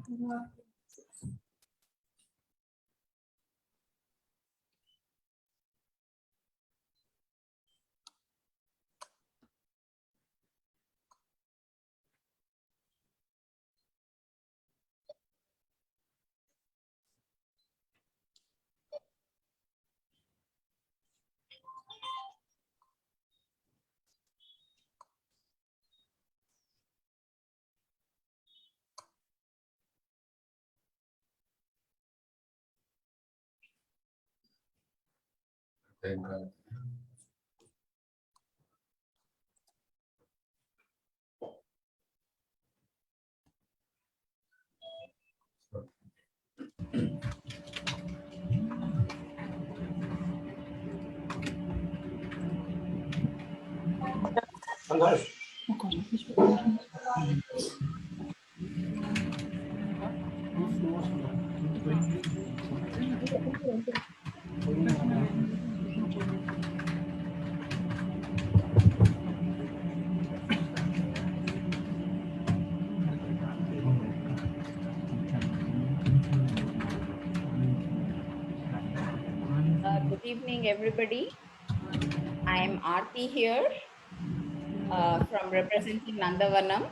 Good evening, everybody. I am Aarti here from representing Nandavanam.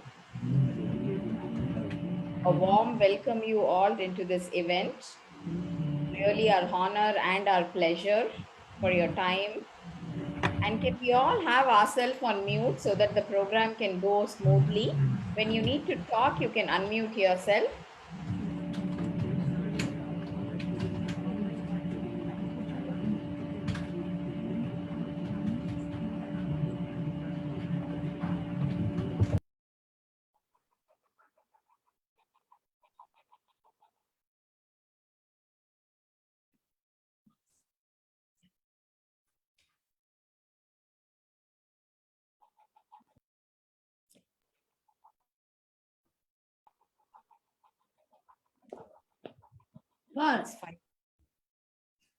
A warm welcome you all into this event. Really our honor and our pleasure for your time. And can we all have ourselves on mute so that the program can go smoothly? When you need to talk, you can unmute yourself.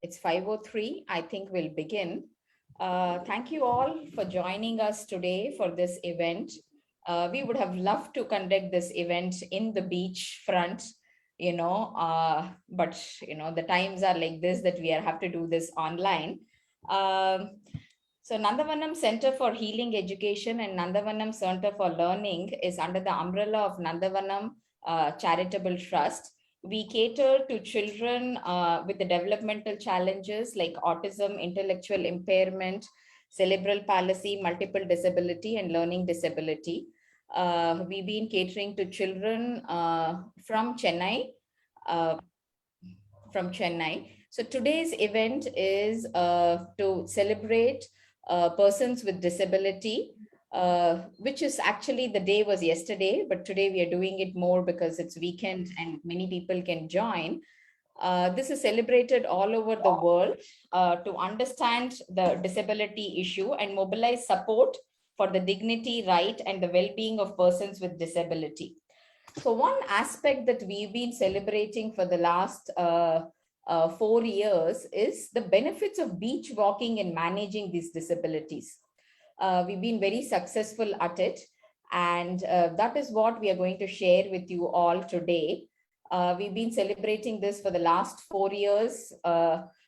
It's 5:03. I think we'll begin. Thank you all for joining us today for this event. We would have loved to conduct this event in the beach front, but the times are like this that we have to do this online. So Nandavanam Center for Healing Education and Nandavanam Center for Learning is under the umbrella of Nandavanam Charitable Trust. We cater to children with the developmental challenges like autism, intellectual impairment, cerebral palsy, multiple disability, and learning disability. We've been catering to children from Chennai. So today's event is to celebrate persons with disability, which is actually the day was yesterday, but today we are doing it more because it's weekend and many people can join. This is celebrated all over the world to understand the disability issue and mobilize support for the dignity, right, and the well-being of persons with disability. So one aspect that we've been celebrating for the last 4 years is the benefits of beach walking in managing these disabilities. We've been very successful at it, and that is what we are going to share with you all today. We've been celebrating this for the last 4 years,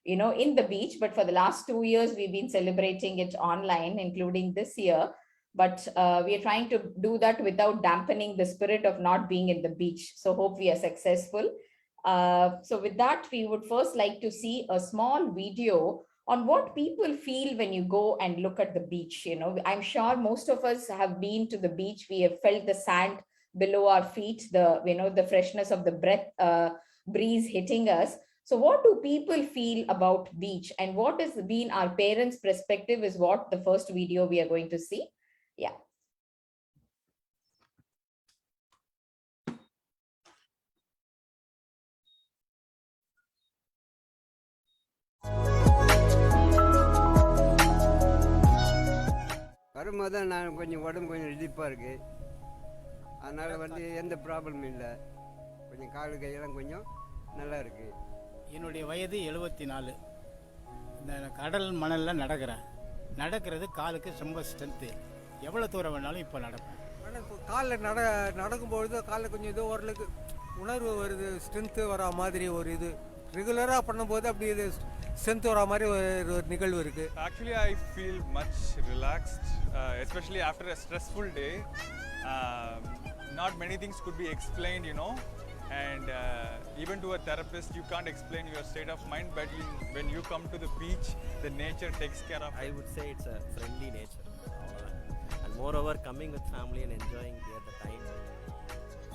in the beach, but for the last 2 years, we've been celebrating it online, including this year. But we are trying to do that without dampening the spirit of not being in the beach. So hope we are successful. So with that, we would first like to see a small video on what people feel when you go and look at the beach. I'm sure most of us have been to the beach. We have felt the sand below our feet, the freshness of the breeze hitting us. So what do people feel about beach, and what has been our parents' perspective is what the first video we are going to see. Yeah. வரும்போது தான் நான் கொஞ்சம் உடம்பு கொஞ்சம் ரிலீஃபாக இருக்குது. அதனால் எந்த ப்ராப்ளமும் இல்லை. கொஞ்சம் கால் கையெல்லாம் கொஞ்சம் நல்லா இருக்குது. என்னுடைய வயது 74. இந்த கடல் மணலில் நடக்கிறது காலுக்கு ரொம்ப ஸ்ட்ரென்த்து. எவ்வளோ தூரம் வேணாலும் இப்போ நடப்பேன். ஆனால் இப்போ காலில் நடக்கும்பொழுது காலில் கொஞ்சம் ஏதோ ஓரளவுக்கு உணர்வு வருது, ஸ்ட்ரென்த்து வரா மாதிரி ஒரு இது ரெகுலராக பண்ணும்போது அப்படி இது ஸ்ட்ரென்த் வரா மாதிரி ஒரு நிகழ்வு இருக்குது. Actually, I feel much relaxed, especially after a stressful day. Um, Not many things could be explained, you know, and even to a therapist, you can't explain your state of mind, but when you come to the beach, the nature takes care of it. I would say it's a friendly nature. And moreover, coming with family and enjoying here the time,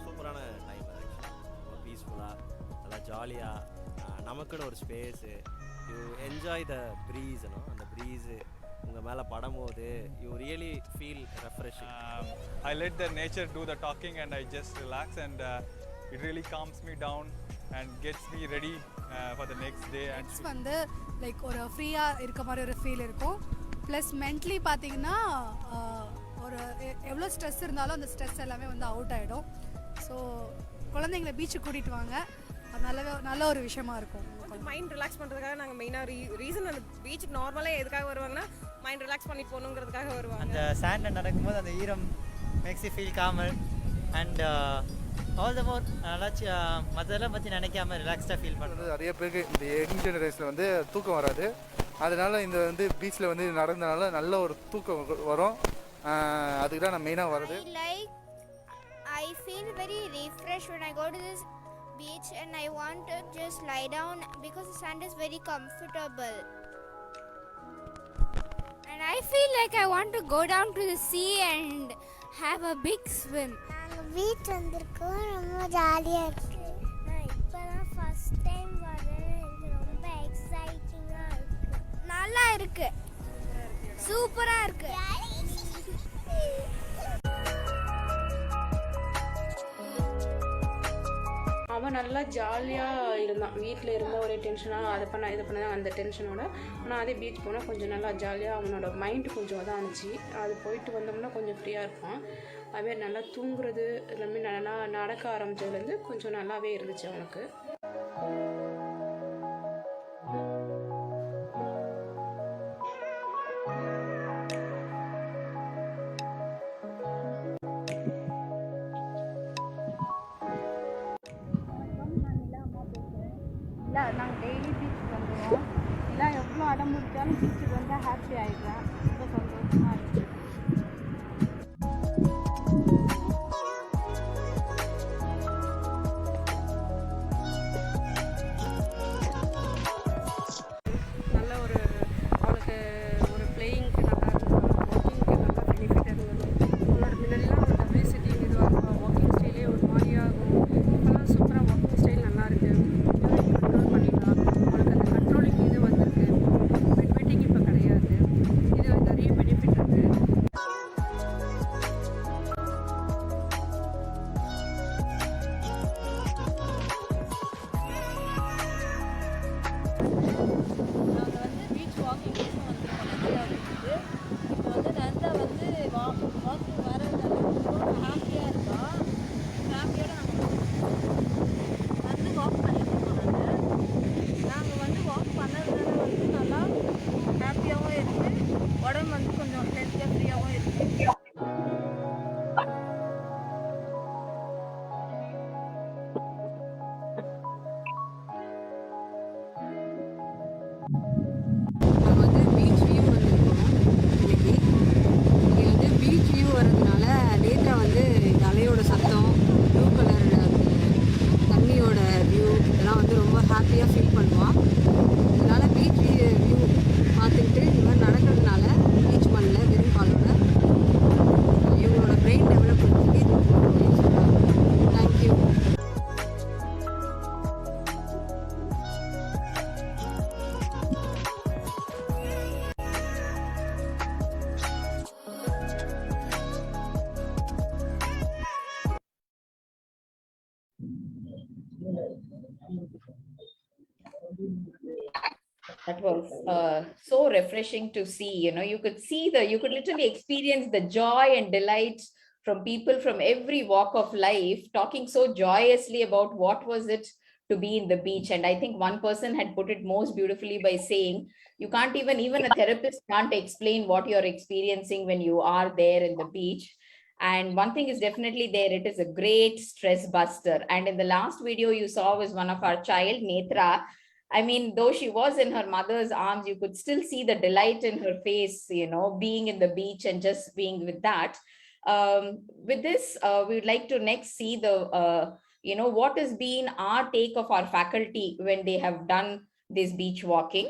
சூப்பரான time actually பீஸ்ஃபுல்லாக நல்லா ஜாலியாக நமக்குன்னு ஒரு space you enjoy the breeze அந்த breeze உங்கள் மேலே படும்போது you really feel refreshing. I let the nature do the talking and I just relax, and it really calms me down and gets me ready for the next day. And வந்து like ஒரு ஃப்ரீயாக இருக்க மாதிரி ஒரு feel இருக்கும். Plus mentally பார்த்தீங்கன்னா ஒரு எவ்வளோ ஸ்ட்ரெஸ் இருந்தாலும் அந்த ஸ்ட்ரெஸ் எல்லாமே வந்து அவுட் ஆகிடும். ஸோ குழந்தைங்களை பீச்சுக்கு கூட்டிகிட்டு வாங்க, அது நல்ல ஒரு விஷயமா இருக்கும். மைண்ட் ரிலாக்ஸ் பண்ணுறதுக்காக நாங்கள் மெயினாக ரீசன் அந்த பீச்சுக்கு நார்மலாக எதுக்காக வருவாங்கன்னா மைண்ட் ரிலாக்ஸ் பண்ணி போகணுங்கிறதுக்காக வருவாங்க. அந்த சாண்டில் நடக்கும்போது அந்த ஈரம் மேக்ஸ் யூ ஃபீல் காமல் அண்ட் ஆல் த மோர் நல்லா மற்றதெல்லாம் பற்றி நினைக்காம ரிலாக்ஸ்டாக ஃபீல் பண்ணுறது. நிறைய பேருக்கு இந்த யங் ஜெனரேஷனில் வந்து தூக்கம் வராது, அதனால் இந்த வந்து பீச்சில் வந்து நடந்தனால நல்ல ஒரு தூக்கம் வரும். அதுக்கு தான் நான் மெயினாக வர்றது. I feel very refreshed when I go to this beach and I want to just lie down because the sand is very comfortable. And I feel like I want to go down to the sea and have a big swim. நாங்கள் beach வந்திருக்கோம், ரொம்ப ஜாலியாக இருக்குது. நான் இப்போ தான் first time வரேன், எனக்கு ரொம்ப எக்ஸைட்டிங்காக இருக்குது. நல்லா இருக்குது, சூப்பராக இருக்குது. அவன் நல்லா ஜாலியாக இருந்தான். வீட்டில் இருந்த ஒரு டென்ஷனாக அதை பண்ண இது பண்ண அந்த டென்ஷனோட. ஆனால் அதே பீச் போனால் கொஞ்சம் நல்லா ஜாலியாக அவனோட மைண்டு கொஞ்சம் இதாக இருந்துச்சு. அது போயிட்டு வந்தோம்னா கொஞ்சம் ஃப்ரீயாக இருப்பான். அதுமாரி நல்லா தூங்குறது எல்லாமே நல்லா நடக்க ஆரம்பிச்சதுலேருந்து கொஞ்சம் நல்லாவே இருந்துச்சு அவனுக்கு. இல்லை நாங்கள் டெய்லி பீச்சுக்கு வந்துடுவோம். இல்லை எவ்வளோ அடம் பிடிச்சாலும் பீச்சுக்கு வந்தால் ஹாப்பி ஆகிடுவேன். ரொம்ப சந்தோஷமாக இருக்குது. நல்ல ஒரு அவளுக்கு ஒரு பிளேயிங்க்கு நல்லா வாக்கிங்க்கு நல்லா பெனிஃபிட் இருந்தது. அவளோட முன்னெல்லாம் ஒரு டபிள்யூசிட்டி இதுவாக வாக்கிங் ஸ்டைலே ஒரு மாதிரியாகும். இப்போல்லாம் சூப்பராக வாக்கிங் ஸ்டைல் நல்லா இருக்குது. கண்ட்ரோல் பண்ணிடலாம். அவளுக்கு அந்த கண்ட்ரோலிங் இது வந்திருக்கு. பெட் வெட்டிங் இப்போ கிடையாது. இது நிறைய பெனிஃபிட் இருக்குது. நாங்கள் வந்து பீச் வாக்கிங் வந்துருக்கோம். இப்போ வந்து நந்தா வந்து வாக்கிங் வரதுனால ரொம்ப ஹாப்பியாக இருக்கோம். ஃபேமிலியோடு நாங்கள் வந்து வாக் பண்ணிட்டுருக்கோம். நாங்கள் வந்து வாக் பண்ணதுனால வந்து நல்லா ஹாப்பியாகவும் இருக்குது. உடம்பு வந்து கொஞ்சம் ஹெல்த்தியாக ஃப்ரீயாகவும் இருக்குது. நாங்கள் வந்து பீச் வியூ வந்துருக்கோம். இன்னைக்கு இங்கே வந்து பீச் வியூ வரதுனால நேத்ரா வந்து அலையோட சத்தம், ப்ளூ கலர் தண்ணியோட வியூ இதெல்லாம் வந்து ரொம்ப ஹாப்பியாக ஃபீல் பண்ணுவான். அதனால் பீச் வியூ பார்த்துக்கிட்டு இந்த மாதிரி நடக்கிறதுனால பீச் மண்ணில் வெறும் காலோட இவங்களோட பிரெயின் டெவலப் பண்ணுறதுக்கு இது அப்படின்னு சொல்கிறாங்க. Thank you. That was so refreshing to see. You could literally experience the joy and delight from people from every walk of life, talking so joyously about what was it to be in the beach. And I think one person had put it most beautifully by saying, you can't even a therapist can't explain what you're experiencing when you are there in the beach. And one thing is definitely there, it is a great stress buster. And in the last video you saw was one of our child, Netra. I mean, though she was in her mother's arms, you could still see the delight in her face, being in the beach and just being with that. With this, we would like to next see what has been our take of our faculty when they have done this beach walking.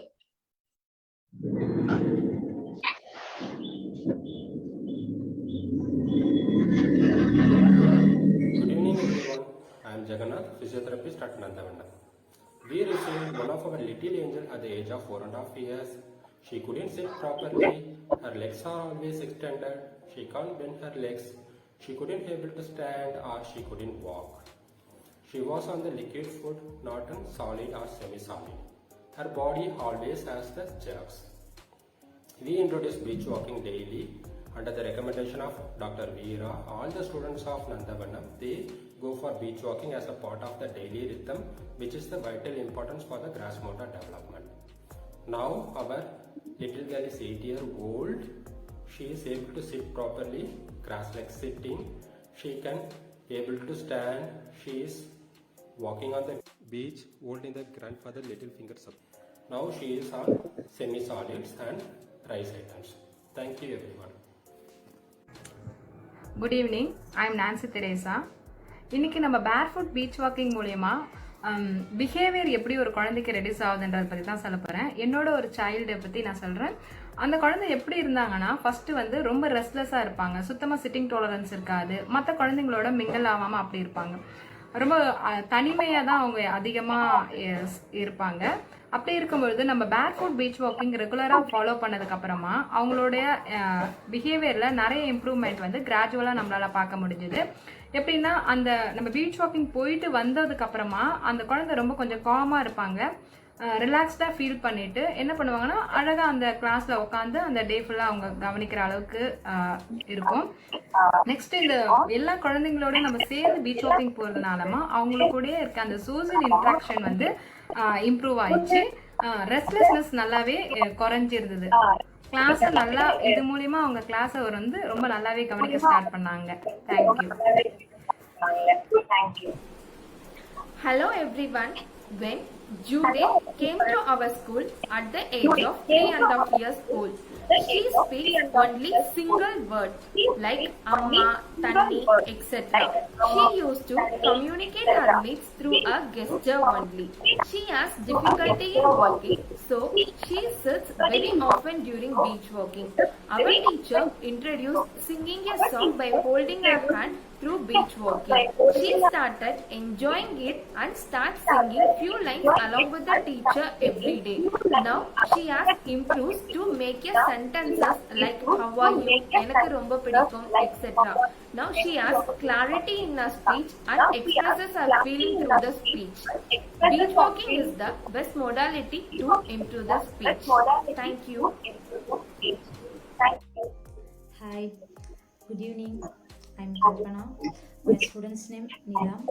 Good evening everyone, I am Jagannath, physiotherapist at Nandavanda. We received one of our little angel at the age of 4.5 years. She couldn't sit properly, her legs are always extended, she can't bend her legs, she couldn't able to stand or she couldn't walk. She was on the liquid food, not on solid or semi-solid. Her body always has the jerks. We introduce beach walking daily under the recommendation of Dr. Veera. All the students of Nandavanam, they go for beach walking as a part of the daily rhythm, which is the vital importance for the gross motor development. Now our little girl is 8 years old. She is able to sit properly, cross-legged sitting. She can able to stand. She is walking on the beach, holding the grandfather little fingers up. Now she is on semi-solids and rice items. Thank you everyone. Good evening, I am Nancy Teresa. இன்னைக்கு நம்ம barefoot beach walking மூலமா behaviour எப்படி ஒரு குழந்தைக்கு reduce ஆகுதுன்றதை பற்றி தான் சொல்ல போகிறேன். என்னோட ஒரு சைல்டை பற்றி நான் சொல்கிறேன். அந்த குழந்தை எப்படி இருந்தாங்கன்னா ஃபர்ஸ்ட் வந்து ரொம்ப ரெஸ்ட்லெஸ்ஸாக இருப்பாங்க, சுத்தமாக சிட்டிங் டாலரன்ஸ் இருக்காது, மற்ற குழந்தைங்களோட மிங்கிள் ஆகாமல் அப்படி இருப்பாங்க, ரொம்ப தனிமையாக தான் அவங்க அதிகமாக இருப்பாங்க. அப்படி இருக்கும்பொழுது நம்ம பேர்ஃபுட் பீச் வாக்கிங் ரெகுலராக ஃபாலோ பண்ணதுக்கு அப்புறமா அவங்களுடைய பிஹேவியரில் நிறைய இம்ப்ரூவ்மெண்ட் வந்து கிராஜுவலாக நம்மளால் பார்க்க முடிஞ்சுது. எப்படின்னா அந்த நம்ம பீச் வாக்கிங் போயிட்டு வந்ததுக்கு அப்புறமா அந்த குழந்தை ரொம்ப கொஞ்சம் காமாக இருப்பாங்க, ரிலாக்ஸ்டாக ஃபீல் பண்ணிட்டு என்ன பண்ணுவாங்கன்னா அழகாக அந்த கிளாஸில் உட்காந்து அந்த டே ஃபுல்லாக அவங்க கவனிக்கிற அளவுக்கு இருக்கும். நெக்ஸ்ட் இந்த எல்லா குழந்தைங்களோட நம்ம சேர்ந்து பீச் வாக்கிங் போகிறதுனாலமா அவங்களுக்கூடயே இருக்க அந்த சோசியல் இன்ட்ராக்ஷன் வந்து இம்ப்ரூவ் ஆயிடுச்சு. ரெஸ்ட்லெஸ்னஸ் நல்லாவே குறைஞ்சிருந்தது. கிளாஸை நல்லா இது மூலியமா அவங்க கிளாஸை வந்து ரொம்ப நல்லாவே கவனிக்க ஸ்டார்ட் பண்ணாங்க. Thank you. Hello everyone. When Jude came to our school at the age of 3.5 years old, she speaks only single word like amma, tanni, etc. She used to communicate her needs through a gesture only. She has difficulty in walking, so she sits very often during beach walking. Our teacher introduced singing a song by holding her hand through beach walking. She started enjoying it and started singing few lines along with the teacher every day. Now she has improved to make a sentences like how are you, enakku romba pidikum, etc. Now she has clarity in her speech and expresses her feeling through the speech. Beach walking is the best modality to improve the speech. Thank you. Hi, good evening. I'm Kalpana. My student's name Neelam.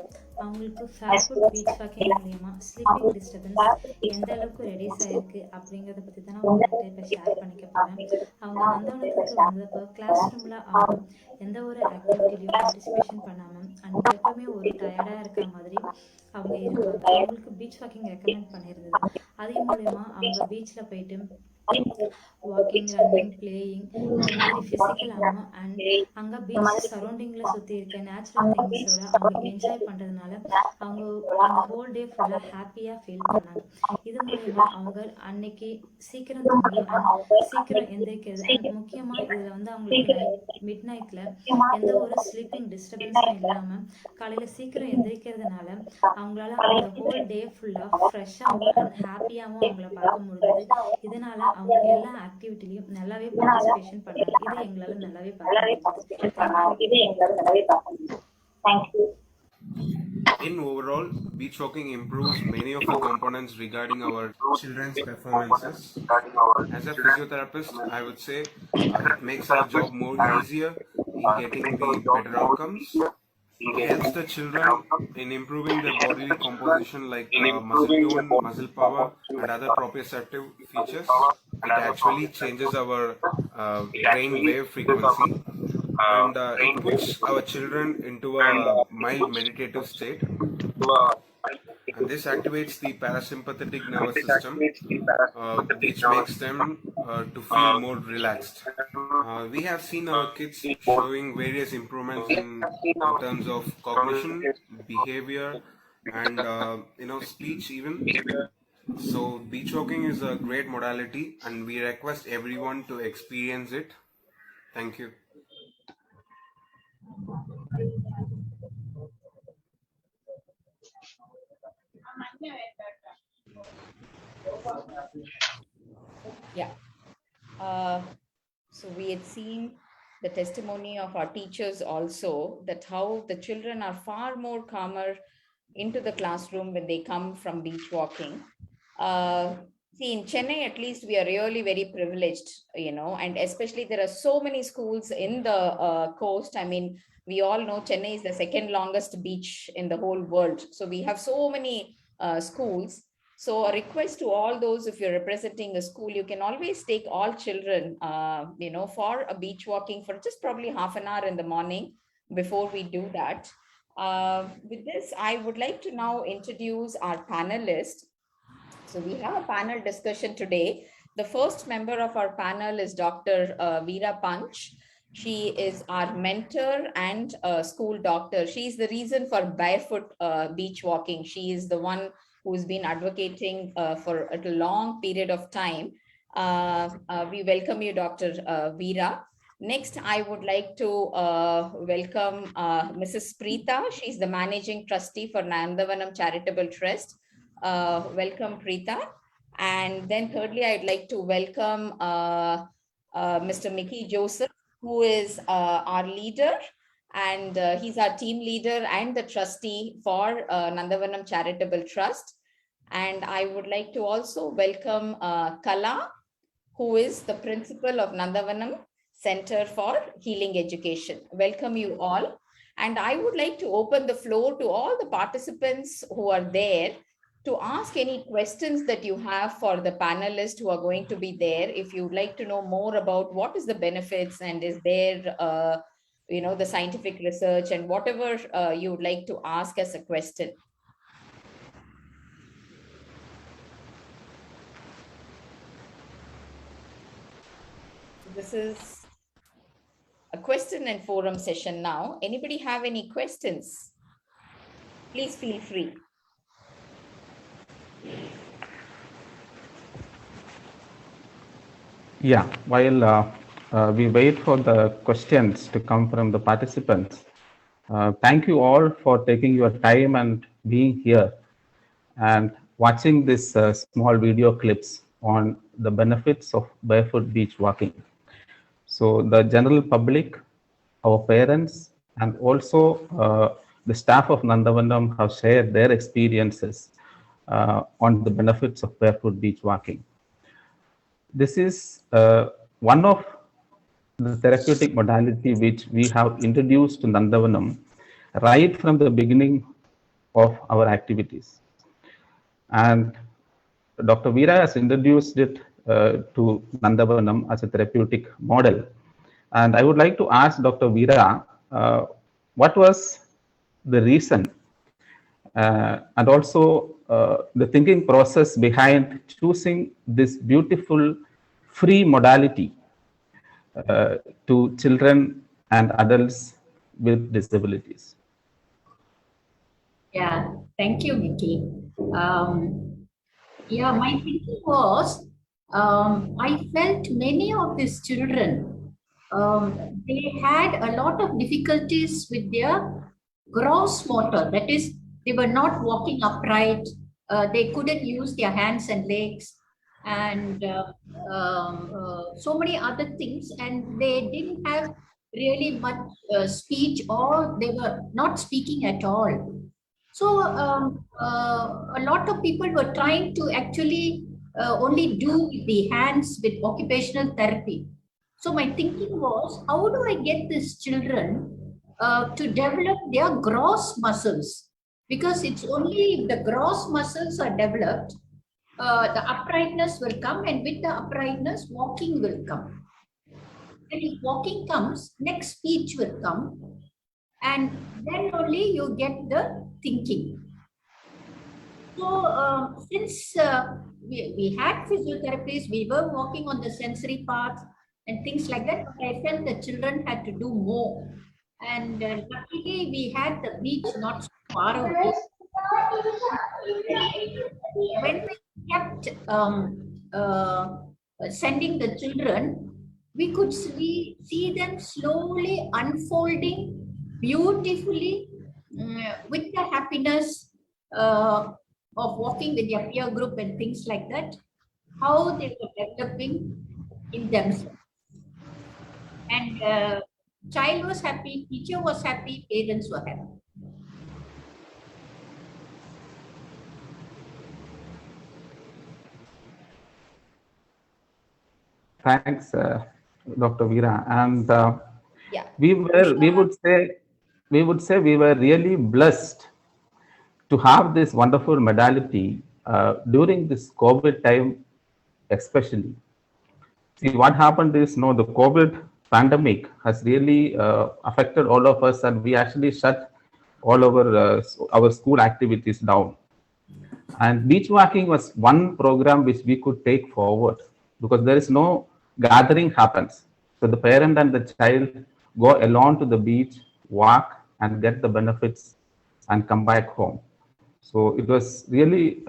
அவங்களுக்கு barefoot beach walking மூலமா sleeping disturbance எந்த அளவுக்கு reduce ஆயிருக்கு அப்படிங்கிறத பற்றி தான் நான் உங்கள்கிட்ட இப்போ ஷேர் பண்ணிக்க போகிறேன். அவங்க நந்தவனத்துக்கு வந்தப்போ கிளாஸ் ரூமில் அவங்க எந்த ஒரு ஆக்டிவிட்டிலையும் பார்ட்டிசிபேஷன் பண்ணாமல் அண்ட் எப்பவுமே ஒரு டயர்டாக இருக்கிற மாதிரி அவங்க இருப்பாங்க. அவங்களுக்கு பீச் வாக்கிங் ரெக்கமெண்ட் பண்ணியிருந்தது. அதே மூலயமா அவங்க பீச்சில் போயிட்டு வாக்கிங், ரன்னிங், பிளேயிங் இந்த மாதிரி ஃபிசிக்கல் ஆகும் அண்ட் அங்கே பீச் சரௌண்டிங்கில் சுற்றி இருக்க நேச்சுரல் திங்ஸோட அவங்க என்ஜாய் பண்ணுறதுனால அவங்க அந்த ஹோல் டே ஃபுல்லாக ஹாப்பியாக ஃபீல் பண்ணாங்க. இது மூலமா அவங்க அன்னைக்கு சீக்கிரம் தூங்கி சீக்கிரம் எந்திரிக்கிறது அண்ட் முக்கியமாக இதில் வந்து அவங்களுக்கு மிட் நைட்டில் எந்த ஒரு ஸ்லீப்பிங் டிஸ்டர்பன்ஸும் இல்லாமல் காலையில் சீக்கிரம் எந்திரிக்கிறதுனால அவங்களால அந்த ஹோல் டே ஃபுல்லாக ஃப்ரெஷ்ஷாகவும் அண்ட் ஹாப்பியாகவும் அவங்கள பார்க்க முடியுது. இதனால அவங்க எல்லா ஆக்டிவிட்டிலையும் நல்லாவே பார்ட்டிசிபேஷன் பண்ணாங்க. இது எங்களால நல்லாவே பார்க்க. In overall, beach walking improves many of the components regarding our children's performances. As a physiotherapist, I would say it makes our job more easier in getting the better outcomes. It helps the children in improving their bodily composition like muscle tone, muscle power and other proprioceptive features. It actually changes our brain wave frequency. and it puts our children into a mild meditative state. And this activates the parasympathetic nervous system, which makes them to feel more relaxed. We have seen our kids showing various improvements in terms of cognition, behavior, and speech even. So beach walking is a great modality, and we request everyone to experience it. Thank you. Yeah. So we had seen the testimony of our teachers also, that how the children are far more calmer into the classroom when they come from beach walking. See, in Chennai, at least we are really very privileged, and especially there are so many schools in the coast. I mean, we all know Chennai is the second longest beach in the whole world. So we have so many schools. So a request to all those, if you're representing a school, you can always take all children, for a beach walking for just probably half an hour in the morning before we do that. With this, I would like to now introduce our panelists. So we have a panel discussion today. The first member of our panel is Dr. Veera Panch. She is our mentor and school doctor. She is the reason for barefoot beach walking. She is the one who's been advocating for a long period of time. We welcome you, Dr. Veera. Next, I would like to welcome Mrs. Preeta. She's the managing trustee for Nandavanam Charitable Trust. Welcome, Preeta. And then thirdly, I'd like to welcome Mr. Mickey Joseph, who is our leader, and he's our team leader and the trustee for Nandavanam Charitable Trust. And I would like to also welcome Kala, who is the principal of Nandavanam Center for Healing Education. Welcome you all. And I would like to open the floor to all the participants who are there to ask any questions that you have for the panelists who are going to be there. If you'd like to know more about what is the benefits and is there, the scientific research and whatever you would like to ask as a question. This is a question and forum session now. Anybody have any questions? Please feel free. Yeah, while we wait for the questions to come from the participants, thank you all for taking your time and being here and watching this small video clips on the benefits of barefoot beach walking. So the general public, our parents, and also the staff of Nandavanam have shared their experiences on the benefits of barefoot beach walking. This is one of the therapeutic modality which we have introduced to Nandavanam right from the beginning of our activities. And Dr. Veera has introduced it to Nandavanam as a therapeutic model. And I would like to ask Dr. Veera, what was the reason and also the thinking process behind choosing this beautiful free modality to children and adults with disabilities? Yeah, thank you, Mickey. Yeah, my thinking was, I felt many of these children, they had a lot of difficulties with their gross motor. That is, they were not walking upright. They couldn't use their hands and legs, and so many other things. And they didn't have really much speech, or they were not speaking at all. So a lot of people were trying to actually only do with the hands with occupational therapy. So my thinking was, how do I get these children to develop their gross muscles? Because it's only if the gross muscles are developed, the uprightness will come, and with the uprightness, walking will come. When walking comes, next speech will come, and then only you get the thinking. So since we had physiotherapists, we were walking on the sensory path and things like that, but I felt the children had to do more. And luckily we had the beach not so far away. When we kept sending the children, we could see them slowly unfolding beautifully with the happiness of walking with their peer group and things like that, how they were developing in themselves. And child was happy, teacher was happy, parents were happy. Thanks, Dr. Veera. And Yeah. we would say we were really blessed to have this wonderful modality during this COVID time, especially. See, what happened is, the COVID pandemic has really affected all of us, and we actually shut all our school activities down. And beach walking was one program which we could take forward because there is no gathering happens. So the parent and the child go along to the beach, walk, and get the benefits and come back home. So it was really,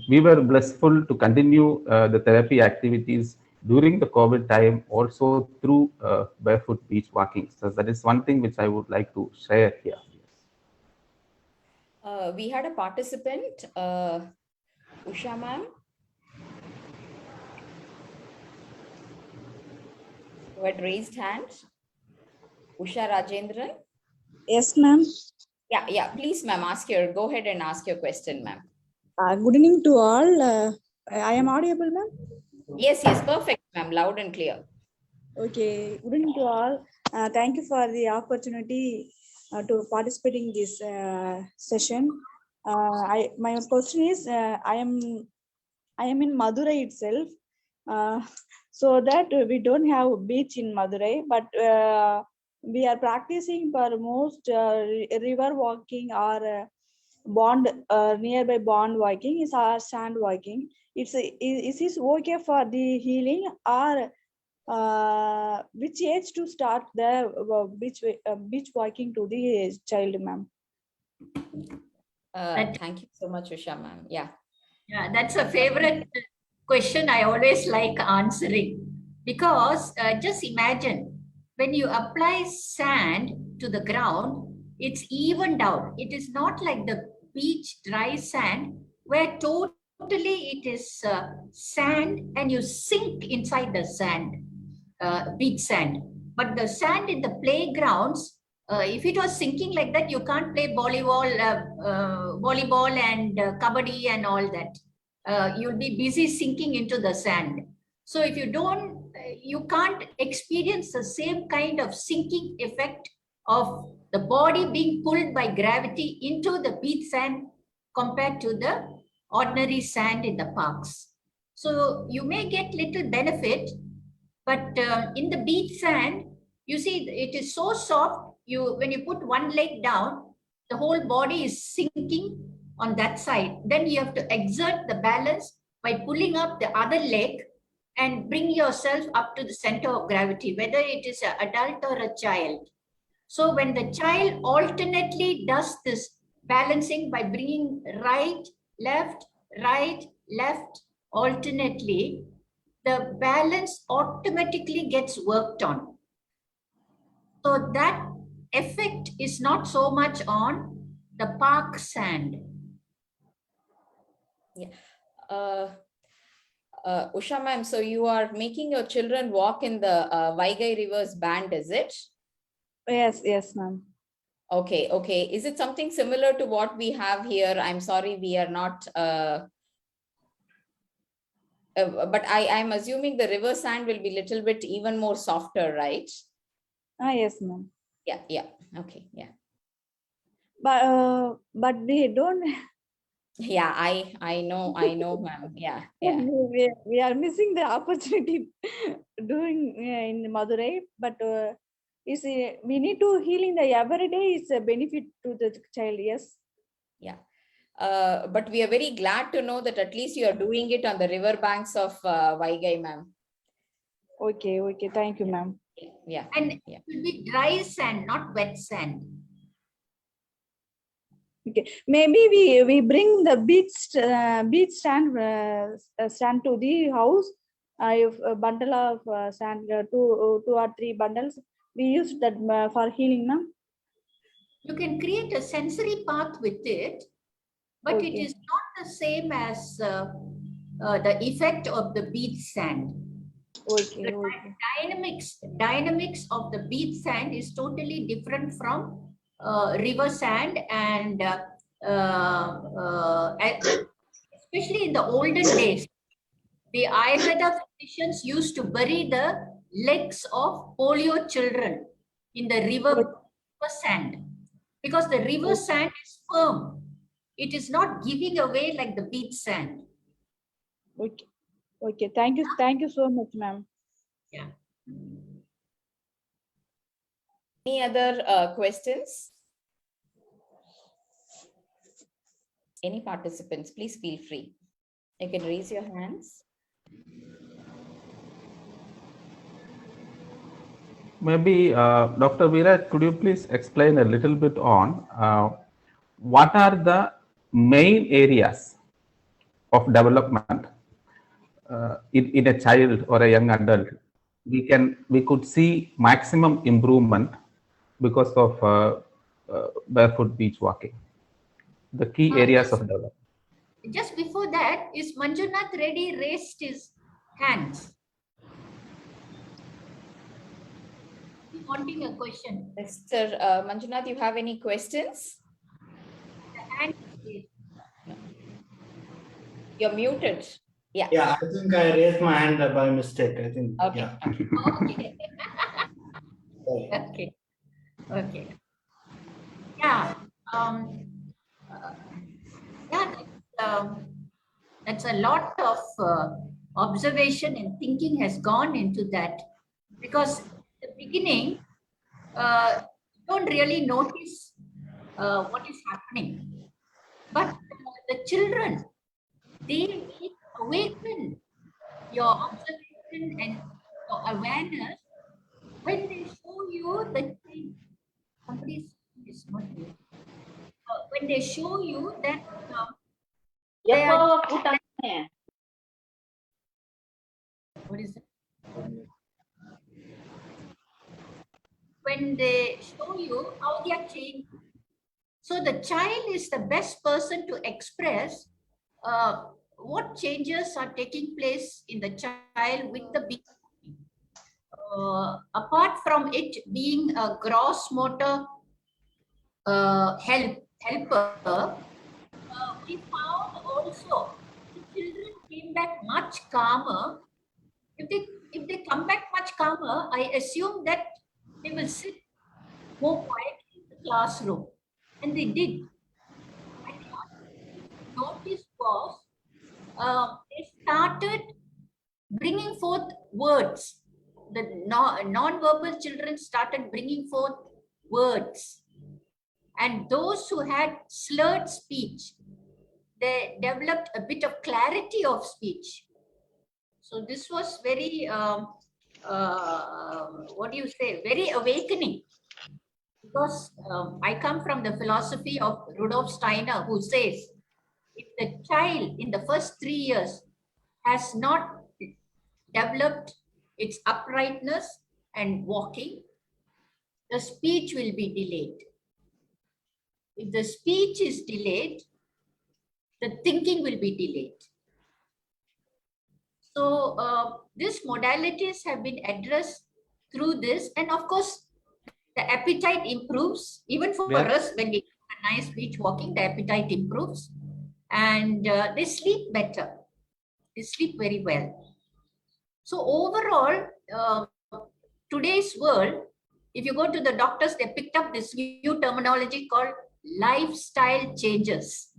we were blissful to continue the therapy activities during the COVID time, also through barefoot beach walking. So that is one thing which I would like to share here. We had a participant, Usha ma'am, who had raised hand. Usha Rajendran. Yes, ma'am. Yeah. Please, ma'am, go ahead and ask your question, ma'am. Good evening to all. I am audible, ma'am? Yes, perfect, ma'am. Loud and clear. Okay. Good evening to all. Thank you for the opportunity to participate in this session. My question is, I am in Madurai itself, so that we don't have a beach in Madurai, but we are practicing for most river walking or bond nearby bond walking is our sand walking. Is this okay for the healing, or which age to start the beach walking to the child, ma'am? Thank you so much, Usha ma'am. Yeah, that's a favorite question I always like answering, because just imagine when you apply sand to the ground, it's evened out. It is not like the beach dry sand where totally it is sand and you sink inside the sand, beach sand. But the sand in the playgrounds, if it was sinking like that, you can't play volleyball and kabaddi and all that. You'll be busy sinking into the sand. So if you don't, you can't experience the same kind of sinking effect of the body being pulled by gravity into the beach sand compared to the ordinary sand in the parks. So you may get little benefit, but in the beach sand, you see it is so soft. When you put one leg down, the whole body is sinking on that side. Then you have to exert the balance by pulling up the other leg and bring yourself up to the center of gravity, whether it is an adult or a child. So when the child alternately does this balancing by bringing right, left, alternately, the balance automatically gets worked on. So that effect is not so much on the park sand. Yeah. Usha ma'am, so you are making your children walk in the Vaigai River's band, is it? Yes, ma'am. Okay. Is it something similar to what we have here? I'm sorry, we are not. But I'm assuming the river sand will be a little bit even more softer, right? Yes, ma'am. Yeah. Okay, yeah. But we don't Yeah, I know, ma'am. Yeah, yeah. We are missing the opportunity doing in Madurai, but we need to healing the every day is a benefit to the child. Yes. Yeah. But we are very glad to know that at least you are doing it on the river banks of Vaigai, ma'am. Okay. Thank you, ma'am. Yeah. And it will be dry sand, not wet sand. Okay. Maybe we bring the beach stand to the house. A bundle of sand, two or three bundles. We use that for healing, ma'am. You can create a sensory path with it, but it Okay. is not the same as the effect of the beach sand. Okay. The dynamics of the beach sand is totally different from river sand, and especially in the olden days, the Ayurveda physicians used to bury the legs of polio children in the river sand, because the river sand is firm. It is not giving away like the beach sand. Okay. Thank you so much, ma'am. Yeah. Any other questions? Any participants, please feel free. You can raise your hands. Maybe, Dr. Virat, could you please explain a little bit on what are the main areas of development in a child or a young adult? We could see maximum improvement because of barefoot beach walking. The key areas of development. Just before that, is Manjunath Reddy raised his hands? He's wanting a question. Mr. Manjunath, you have any questions? The hand is raised. You're muted. Yeah. Yeah, I think I raised my hand by mistake. I think. Okay. Yeah. Okay. Okay. Yeah. That's a lot of observation and thinking has gone into that, because at the beginning, you don't really notice what is happening, but the children, they will awaken your observation and your awareness when they show you the thing. Somebody is not here. When they show you that they are, what is it? When they show you how they are changing. So the child is the best person to express what changes are taking place in the child with the being. Apart from it being a gross motor helper, we found also the children came back much calmer. If they come back much calmer, I assume that they will sit more quietly in the classroom, and they did. And the other thing we noticed was they started bringing forth words. The non-verbal children started bringing forth words, and those who had slurred speech, they developed a bit of clarity of speech. So this was very, what do you say, very awakening. Because I come from the philosophy of Rudolf Steiner, who says, if the child in the first 3 years has not developed its uprightness and walking, the speech will be delayed. If the speech is delayed, the thinking will be delayed. So these modalities have been addressed through this, and of course, the appetite improves. Even for us, when we do a nice beach walking, the appetite improves, and they sleep better. They sleep very well. So overall, today's world, if you go to the doctors, they picked up this new terminology called lifestyle changes.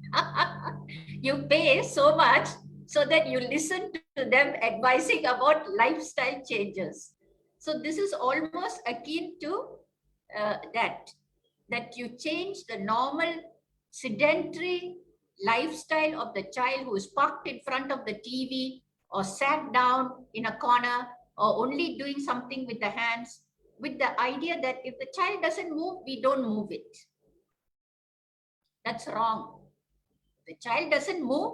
You pay so much so that you listen to them advising about lifestyle changes. So this is almost akin to that you change the normal sedentary lifestyle of the child who is parked in front of the TV or sat down in a corner or only doing something with the hands, with the idea that if the child doesn't move, we don't move it. That's wrong. The child doesn't move,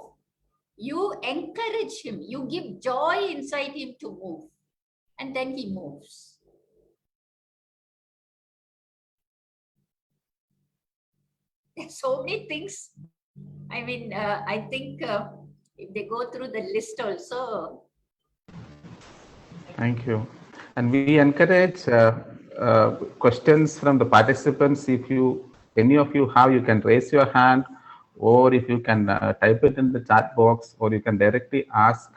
you encourage him, you give joy inside him to move, and then he moves. There's so many things. I mean, I think if they go through the list also. Thank you. And we encourage questions from the participants. If any of you have, you can raise your hand, or if you can type it in the chat box, or you can directly ask.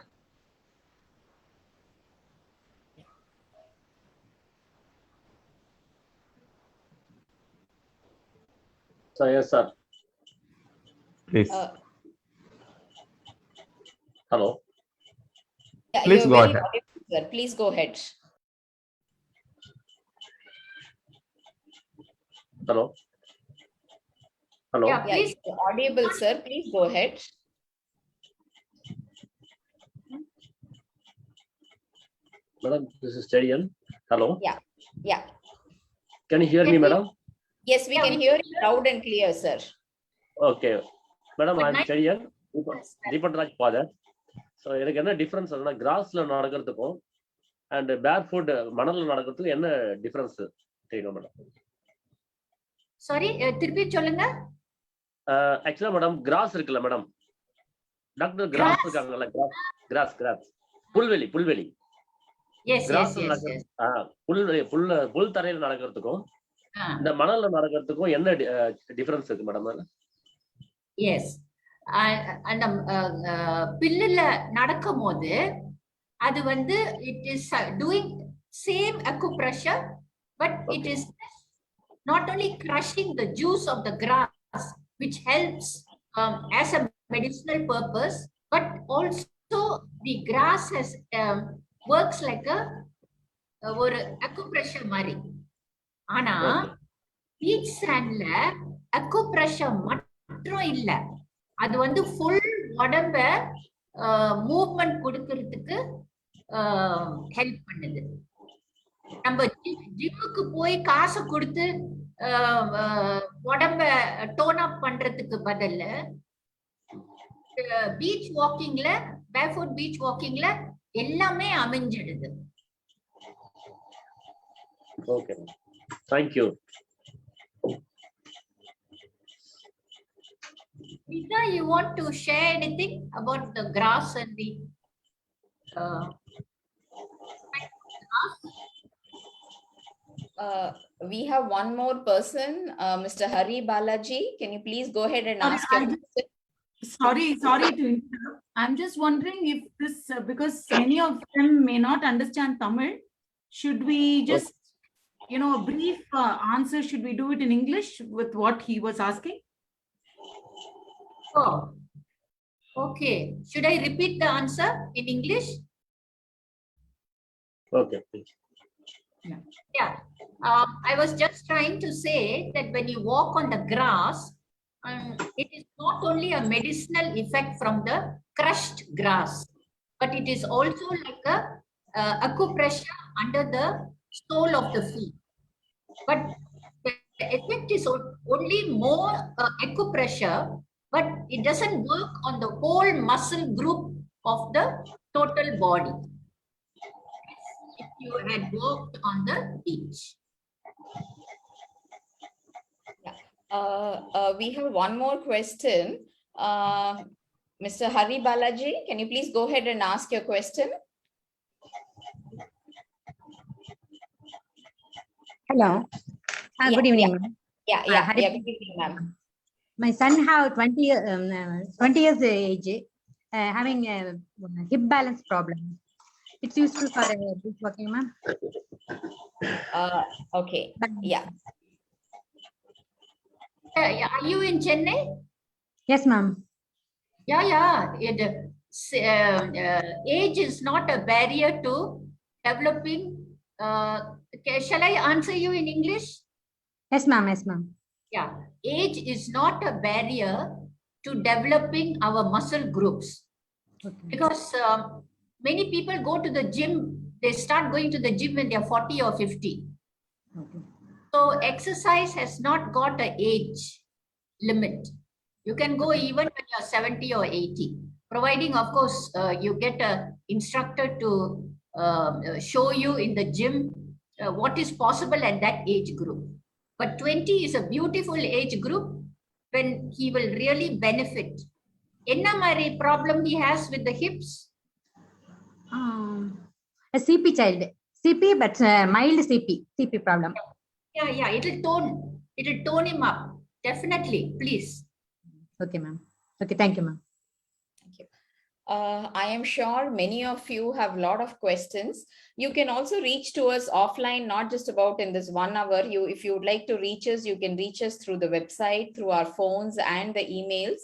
So, yes, sir. Please. Hello. Yeah, Please you're go very ahead. audible, sir. Please go ahead. Hello. Hello. Yeah, please. You're audible, sir. Please go ahead. Madam, this is Cherian. Hello. Yeah. Yeah. Can you hear me, madam? Yes, we can hear you loud and clear, sir. Okay. Madam, I'm Cherian. Deepak father. So, எனக்கு என்ன difference அப்படின்னா கிராஸ்ல நடக்கிறதுக்கும் and barefoot மணல்ல நடக்கிறதுக்கும் என்ன difference தெரியணும் madam? Sorry, திருப்பி சொல்லுங்க. ஆக்சுவலா madam cross இருக்குல்ல மேடம், டாக்டர் கிராஸ் இருக்காங்கல்ல, கிராஸ் புல்வெளி கிராஸ்ல புல்வெளி புல் தரையில நடக்கிறதுக்கும் இந்த மணல்ல நடக்கிறதுக்கும் என்ன டிஃபரன்ஸ் இருக்கு மேடம்? எஸ், அந்த பில்லுல நடக்கும் போது அது வந்து it is doing same acupressure, but it is not only crushing the juice of the grass, which helps as a medicinal purpose, but also the grass has works like a ஒரு acupressure மாதிரி. ஆனா beach சாண்ட்ல acupressure மட்டும் இல்ல, அது வந்து full உடம்ப movement கொடுக்கறதுக்கு help பண்ணுது. நம்ம ஜிம்முக்கு போய் காசு கொடுத்து உடம்ப டோன் அப் பண்றதுக்கு பதில் பீச் வாக்கிங்ல, பேர்ஃபுட் பீச் வாக்கிங்ல எல்லாமே அமைஞ்சிடுது. Okay, thank you. Rita, you want to share anything about the grass and the we have one more person, Mr. Hari Balaji. Can you please go ahead and ask your question? Sorry to interrupt. I'm just wondering if this, because many of them may not understand Tamil, should we just, a brief answer, should we do it in English with what he was asking? Oh, okay. Should I repeat the answer in English? Okay, please. Yeah. I was just trying to say that when you walk on the grass, it is not only a medicinal effect from the crushed grass, but it is also like a acupressure under the sole of the feet. But the effect is only more acupressure, but it doesn't work on the whole muscle group of the total body. If you had walked on the beach. We have one more question. Mr. Hari Balaji, can you please go ahead and ask your question? Hello. Good evening. Yeah. Good evening, ma'am. My son have 20 years age, having a hip balance problem. It's useful for beach walking, ma'am. Okay. Yeah. Yeah. Are you in Chennai? Yes, ma'am. Yeah. Age is not a barrier to developing. Okay, shall I answer you in English? Yes, ma'am. Yes, ma'am. Yeah. Age is not a barrier to developing our muscle groups. Because many people go to the gym, they start going to the gym when they're 40 or 50. So exercise has not got an age limit. You can go even when you're 70 or 80, providing, of course, you get an instructor to show you in the gym what is possible at that age group. But 20 is a beautiful age group when he will really benefit. Enna mari problem he has with the hips? A CP child. CP, but mild CP problem. Yeah. It'll tone him up. Definitely, please. Okay, ma'am. Okay, thank you, ma'am. I am sure many of you have a lot of questions. You can also reach to us offline, not just about in this 1 hour. If you would like to reach us, you can reach us through the website, through our phones and the emails.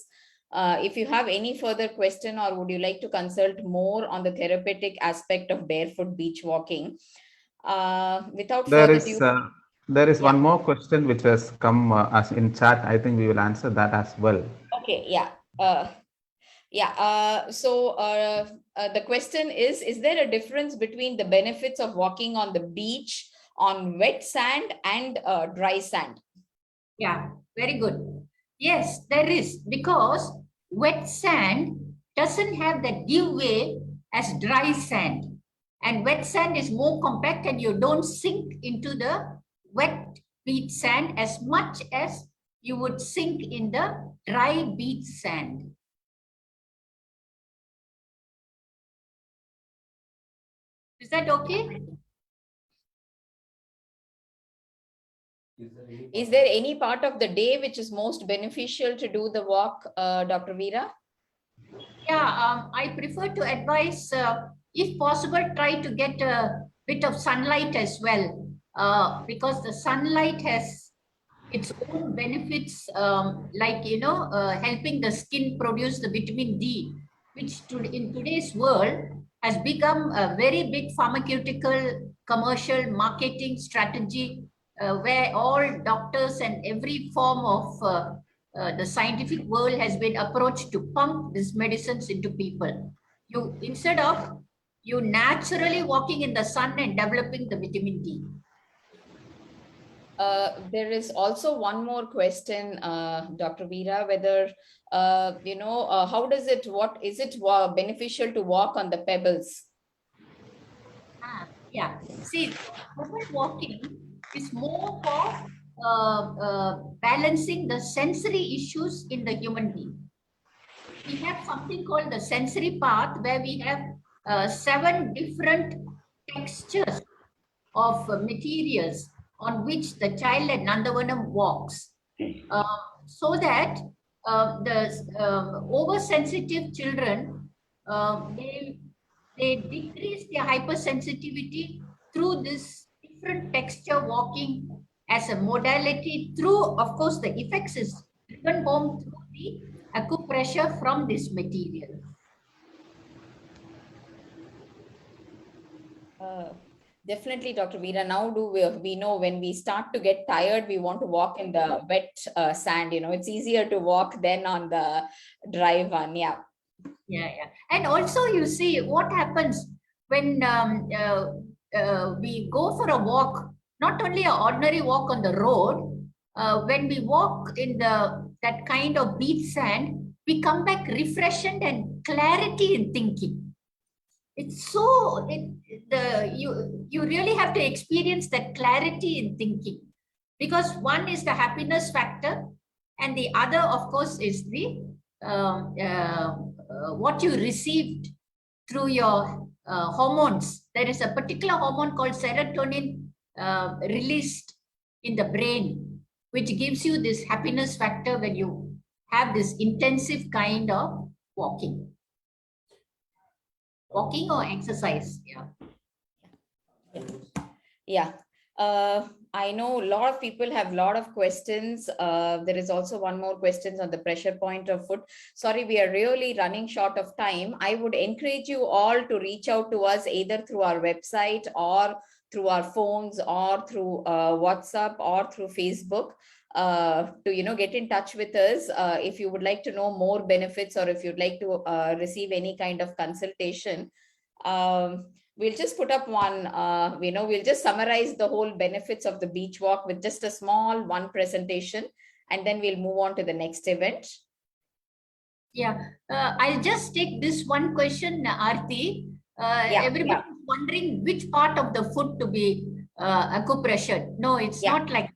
If you have any further question or would you like to consult more on the therapeutic aspect of barefoot beach walking, without further ado. There is one more question which has come as in chat. I think we will answer that as well. Okay, yeah. The question is there a difference between the benefits of walking on the beach on wet sand and dry sand? Yeah, very good. Yes, there is, because wet sand doesn't have the giveaway as dry sand. And wet sand is more compact and you don't sink into the wet beach sand as much as you would sink in the dry beach sand. Is that okay? Is there any part of the day which is most beneficial to do the walk, Dr. Veera? Yeah, I prefer to advise, if possible, try to get a bit of sunlight as well, because the sunlight has its own benefits, like, helping the skin produce the vitamin D, which in today's world has become a very big pharmaceutical commercial marketing strategy, where all doctors and every form of the scientific world has been approached to pump these medicines into people. Instead of you naturally walking in the sun and developing the vitamin D. There is also one more question, Dr. Veera, whether, how does it, what is it beneficial to walk on the pebbles? Yeah, see, pebble walking is more for balancing the sensory issues in the human being. We have something called the sensory path, where we have 7 different textures of materials on which the child at Nandavanam walks, so that the oversensitive children, they decrease their hypersensitivity through this different texture walking as a modality, through, of course, the effects is driven home through the acupressure from this material. Definitely, Dr. Veera. Now we know when we start to get tired, we want to walk in the wet sand. It's easier to walk than on the dry one. Yeah. And also, you see what happens when we go for a walk, not only an ordinary walk on the road, when we walk in that kind of beach sand, we come back refreshed and clarity in thinking. It's so, you really have to experience that clarity in thinking, because one is the happiness factor and the other, of course, is the what you received through your hormones. There is a particular hormone called serotonin released in the brain, which gives you this happiness factor when you have this intensive kind of walking or exercise. Yeah. I know a lot of people have a lot of questions. There is also one more question on the pressure point of foot. Sorry, we are really running short of time. I would encourage you all to reach out to us either through our website or through our phones or through WhatsApp or through Facebook to get in touch with us if you would like to know more benefits or if you'd like to receive any kind of consultation. We'll just put up one, we'll just summarize the whole benefits of the beach walk with just a small one presentation, and then we'll move on to the next event. Yeah, I'll just take this one question, Aarti. Everybody is wondering which part of the foot to be acupressured. No, it's not like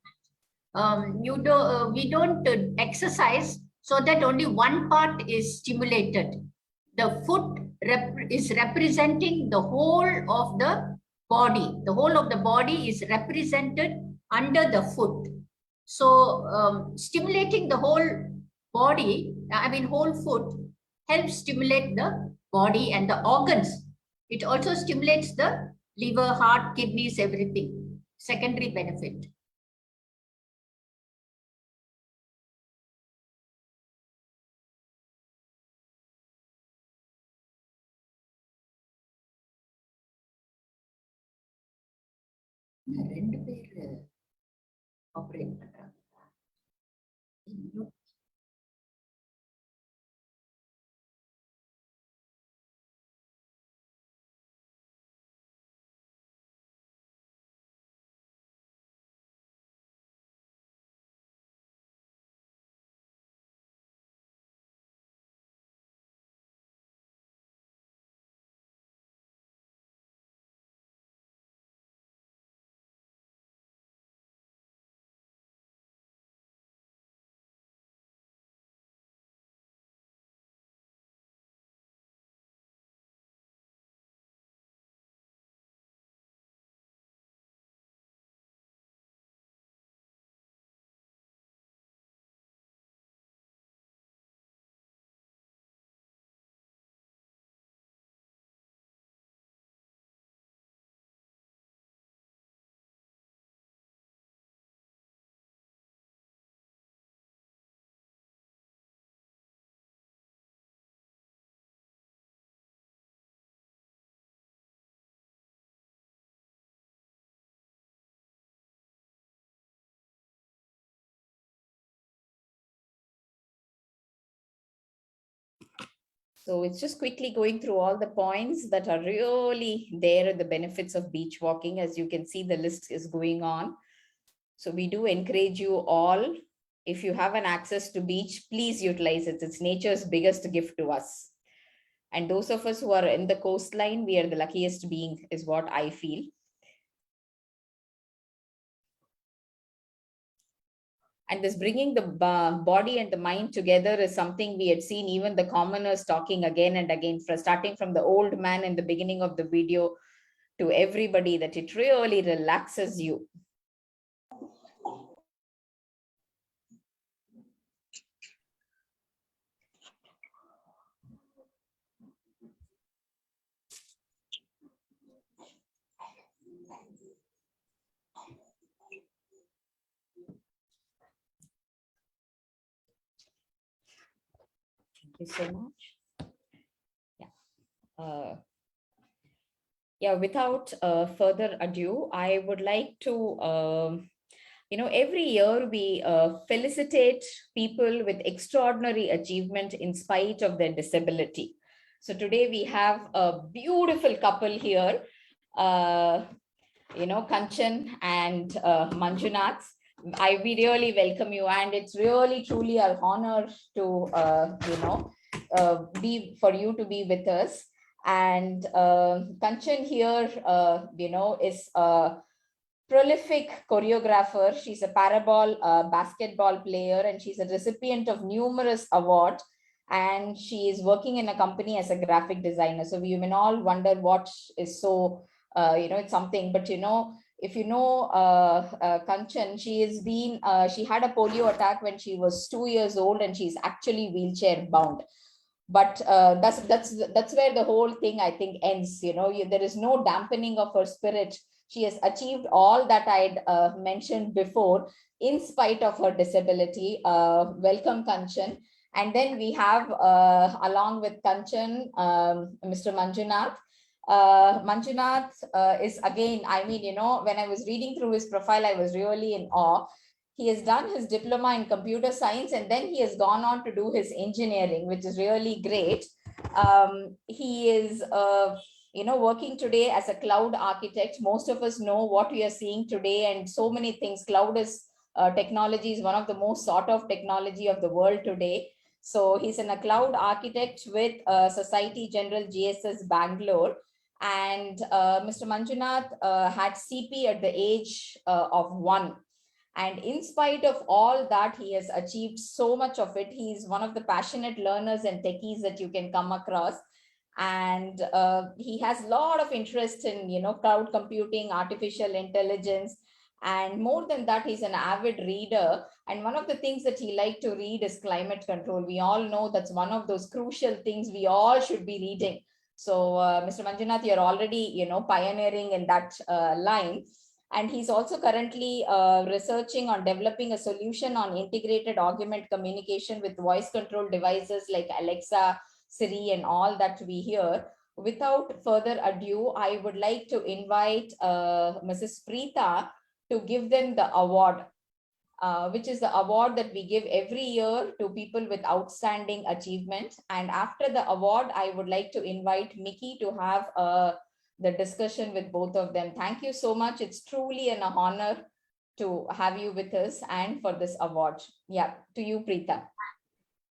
that. We don't exercise so that only one part is stimulated. The foot is representing the whole of the body. The whole of the body is represented under the foot. So stimulating the whole body, whole foot, helps stimulate the body and the organs. It also stimulates the liver, heart, kidneys, everything. Secondary benefit. ரெண்டு பேர் operate பண்றாங்க. So it's just quickly going through all the points that are really there, the benefits of beach walking. As you can see, the list is going on. So we do encourage you all, if you have an access to beach, please utilize it. It's nature's biggest gift to us. And those of us who are in the coastline, we are the luckiest being, is what I feel. And this bringing the body and the mind together is something we had seen even the commoners talking again and again, starting from the old man in the beginning of the video to everybody, that it really relaxes you. Thank you so much. Without further ado, I would like to, every year we felicitate people with extraordinary achievement in spite of their disability. So today we have a beautiful couple here, Kanchan and Manjunath. We really welcome you, and it's really truly our honor to for you to be with us. And Kanchan here is a prolific choreographer. She's a parabol basketball player, and she's a recipient of numerous awards, and she is working in a company as a graphic designer. So we may all wonder what is so it's something, but if you know Kanchan, she had a polio attack when she was 2 years old, and she's actually wheelchair bound. But that's where the whole thing, I think, ends. There is no dampening of her spirit She has achieved all that I'd mentioned before in spite of her disability. Welcome, Kanchan. And then we have, along with Kanchan, Mr. Manjunath. Manjunath is again, I mean, you know, when I was reading through his profile, I was really in awe. He has done his diploma in computer science, and then he has gone on to do his engineering, which is really great. He is, you know, working today as a cloud architect. Most of us know what we are seeing today, and so many things. Cloud is technology is one of the most sought of technology of the world today. So he's a cloud architect with Society General GSS Bangalore. And Mr. Manjunath had CP at the age of 1. And in spite of all that, he has achieved so much of it. He's one of the passionate learners and techies that you can come across. And he has a lot of interest in, you know, cloud computing, artificial intelligence. And more than that, he's an avid reader. And one of the things that he liked to read is climate control. We all know that's one of those crucial things we all should be reading. So Mr. Manjunath, you're already, you know, pioneering in that line. And he's also currently researching on developing a solution on integrated augmented communication with voice control devices like Alexa, Siri, and all that we hear. Without further ado, I would like to invite Mrs. Preeta to give them the award, which is the award that we give every year to people with outstanding achievement. And after the award, I would like to invite Mickey to have the discussion with both of them. Thank you so much. It's truly an honor to have you with us and for this award. Yeah, to you, Preeta.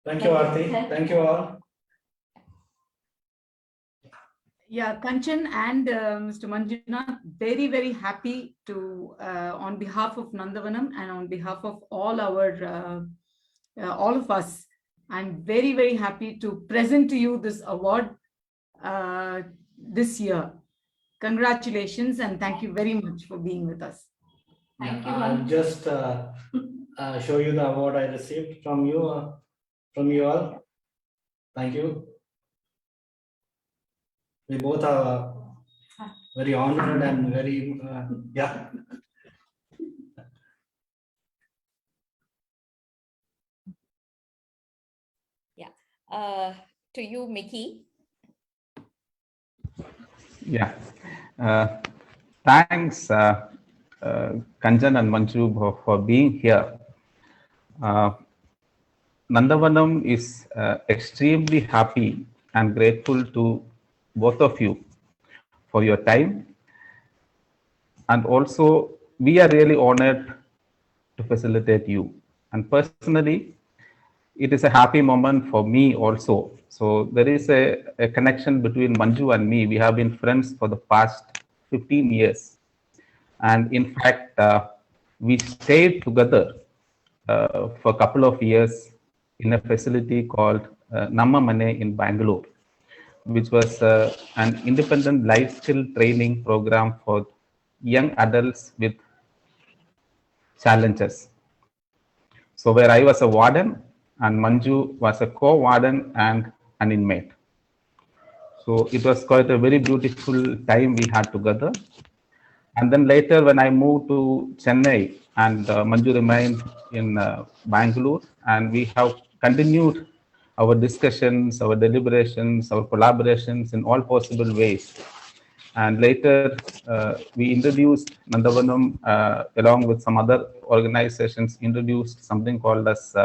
Thank you, Aarti. Thank you all. Yeah, Kanchan and Mr. Manjunath, very, very happy to, on behalf of Nandavanam and on behalf of all all of us, I'm very, very happy to present to you this award this year. Congratulations and thank you very much for being with us. Thank you. I'll just show you the award I received from you all. Thank you. We both are very honored and very, yeah. Yeah. To you, Mickey. Yeah. Thanks, Kanchan and Manju, for being here. Nandavanam is extremely happy and grateful to both of you for your time. And also, we are really honored to facilitate you. And personally, it is a happy moment for me also. So there is a connection between Manju and me. We have been friends for the past 15 years. And in fact, we stayed together for a couple of years in a facility called Namma Mane in Bangalore, which was an independent life skill training program for young adults with challenges. So where I was a warden and Manju was a co-warden and an inmate. So it was quite a very beautiful time we had together. And then later when I moved to Chennai and Manju remained in Bangalore, and we have continued our discussions, our deliberations, our collaborations in all possible ways. And later we introduced Nandavanam along with some other organizations, introduced something called as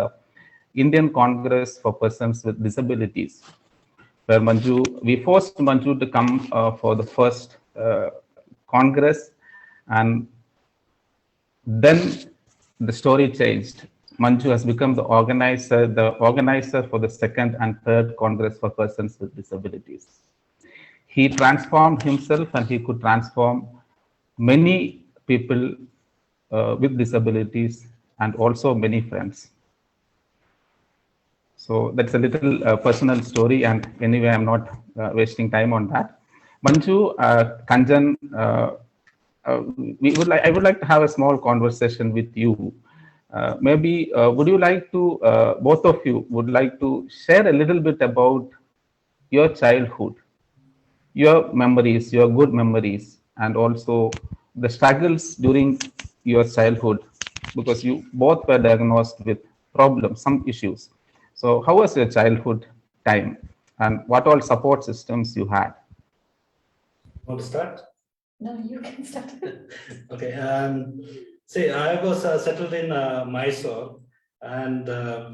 Indian Congress for Persons with Disabilities, where we forced Manju to come for the first Congress, and then the story changed. Manju has become the organizer for the second and third Congress for Persons with Disabilities. He transformed himself and he could transform many people with disabilities and also many friends. So that's a little personal story, and anyway, I'm not wasting time on that. Manju, Kanchan, I would like to have a small conversation with you. Maybe would you like to, both of you would like to share a little bit about your childhood, your memories, your good memories, and also the struggles during your childhood, because you both were diagnosed with problems, some issues. So how was your childhood time and what all support systems you had? Want to start? No, you can start. Okay. See, I was settled in Mysore, and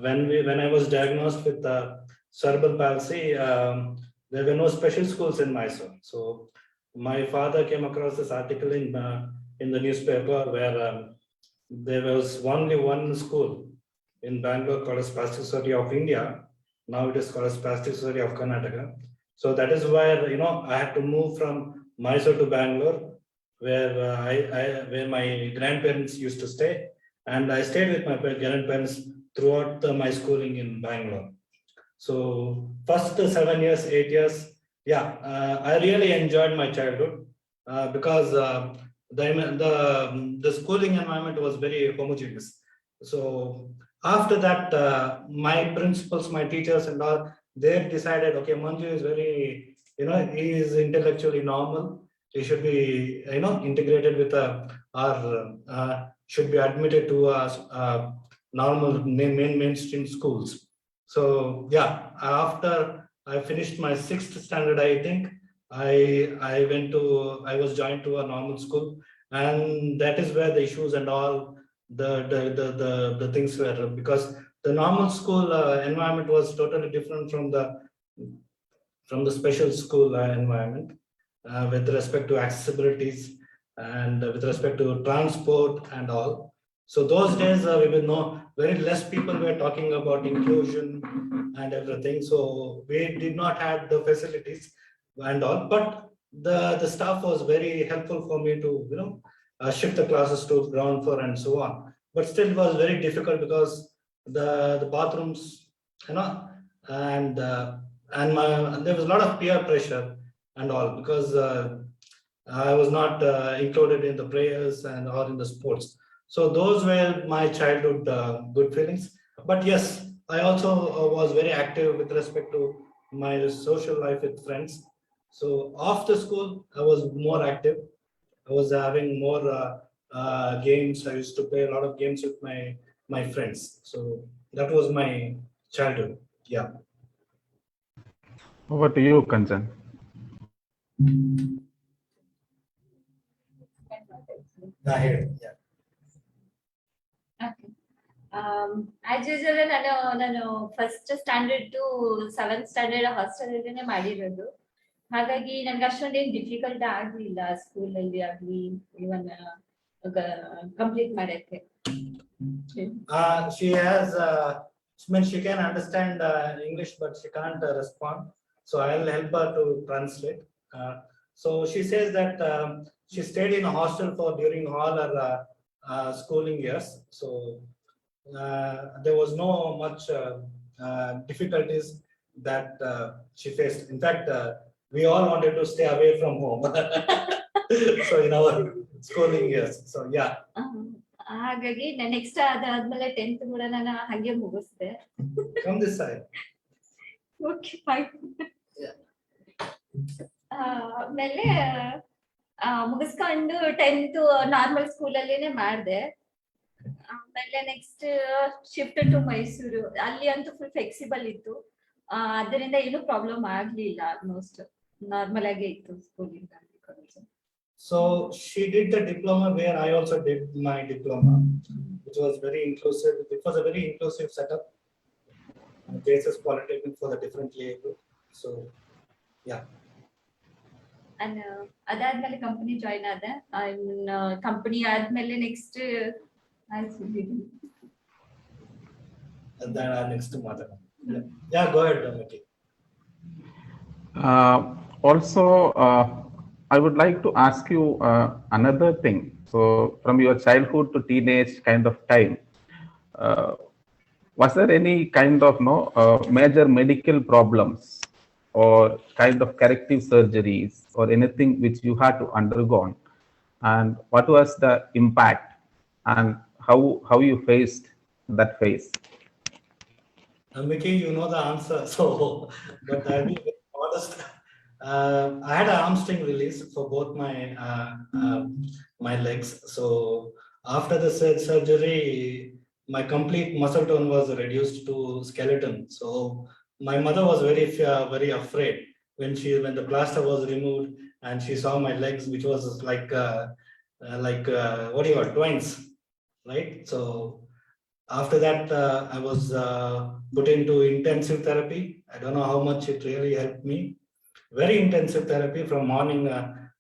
when I was diagnosed with cerebral palsy, there were no special schools in Mysore. So my father came across this article in the newspaper where there was only one school in Bangalore called as Spastic Society of India. Now it is called as Spastic Society of Karnataka. So that is where I had to move from Mysore to Bangalore, where where my grandparents used to stay, and I stayed with my grandparents throughout my schooling in Bangalore. So first 7 years, 8 years, yeah, I really enjoyed my childhood because the schooling environment was very homogeneous. So after that, my principals, my teachers, and all, they decided, okay, Manju is very, he is intellectually normal. He should be, integrated with or should be admitted to normal mainstream schools. So yeah, after I finished my 6th standard, I think I was joined to a normal school, and that is where the issues and all the things were, because the normal school environment was totally different from the special school environment, with respect to accessibilities and with respect to transport and all. So those days we will know very less people were talking about inclusion and everything. So we did not have the facilities and all, but the staff was very helpful for me to shift the classes to ground floor and so on. But still, it was very difficult because the bathrooms, and there was a lot of peer pressure and all, because I was not included in the prayers and or in the sports. So those were my childhood good feelings. But yes, I also was very active with respect to my social life with friends. So after school, I was more active. I was having more games. I used to play a lot of games with my friends. So that was my childhood. Yeah. Over to you, Kanchan. Yeah. As usual ನಾನು first standard to 7th standard hostel ಅಲ್ಲೇ ಮಾಡಿರೋದು. ಹಾಗಾಗಿ ನನ್ಗೆ ಅಷ್ಟೊಂದೇನು difficult ಆಗ್ಲಿಲ್ಲ ಸ್ಕೂಲಲ್ಲಿ ಆಗ್ಲಿ even complete ಮಾಡಕ್ಕೆ. She has she can understand English, but she can't respond. So I'll help her to translate. So she says that she stayed in a hostel for during all her schooling years. So there was no much difficulties that she faced. In fact, we all wanted to stay away from home. So in our schooling years. So yeah. ಹಾಗಾಗಿ ನಾನು next ಅದಾದ್ಮೇಲೆ 10th ಕೂಡ ನಾನು ಹಾಗೆ ಮುಗಿಸ್ದೆ. Come this side. Okay fine. ಆಮೇಲೆ ಮುಗಿಸ್ಕೊಂಡು 10th normal ಸ್ಕೂಲಲ್ಲೇನೆ ಮಾಡಿದೆ. ಆಮೇಲೆ ನೆಕ್ಸ್ಟ್ ಶಿಫ್ಟ್ ಟು ಮೈಸೂರು. ಅಲ್ಲಿ ಅಂತೂ ಫುಲ್ ಫ್ಲೆಕ್ಸಿಬಲ್ ಇತ್ತು, ಅದರಿಂದ ಏನು ಪ್ರಾಬ್ಲಮ್ ಆಗ್ಲಿಲ್ಲ. ಆಲ್ಮೋಸ್ಟ್ ನಾರ್ಮಲ್ ಆಗೇ ಇತ್ತು ಸ್ಕೂಲಿಂದ. So she did the diploma where I also did my diploma, which was very inclusive. It was a very inclusive setup. Basis Polytechnic for the differently able. So yeah. And ಅದಾದ್ಮೇಲೆ company join ಆದೆ. Company ಆದ್ಮೇಲೆ next next mother. Yeah, go ahead, Miki. Also, I would like to ask you another thing. So, from your childhood to teenage kind of time, was there any kind of major medical problems or kind of corrective surgeries or anything which you had to undergo? And what was the impact and how you faced that phase? Miki, you know the answer. So, but I'll be very honest. I had an hamstring release for both my legs. So after the surgery, my complete muscle tone was reduced to skeleton. So my mother was very afraid when the plaster was removed and she saw my legs, which was like what do you call twins, right? So after that, I was put into intensive therapy. I don't know how much it really helped me. Very intensive therapy from morning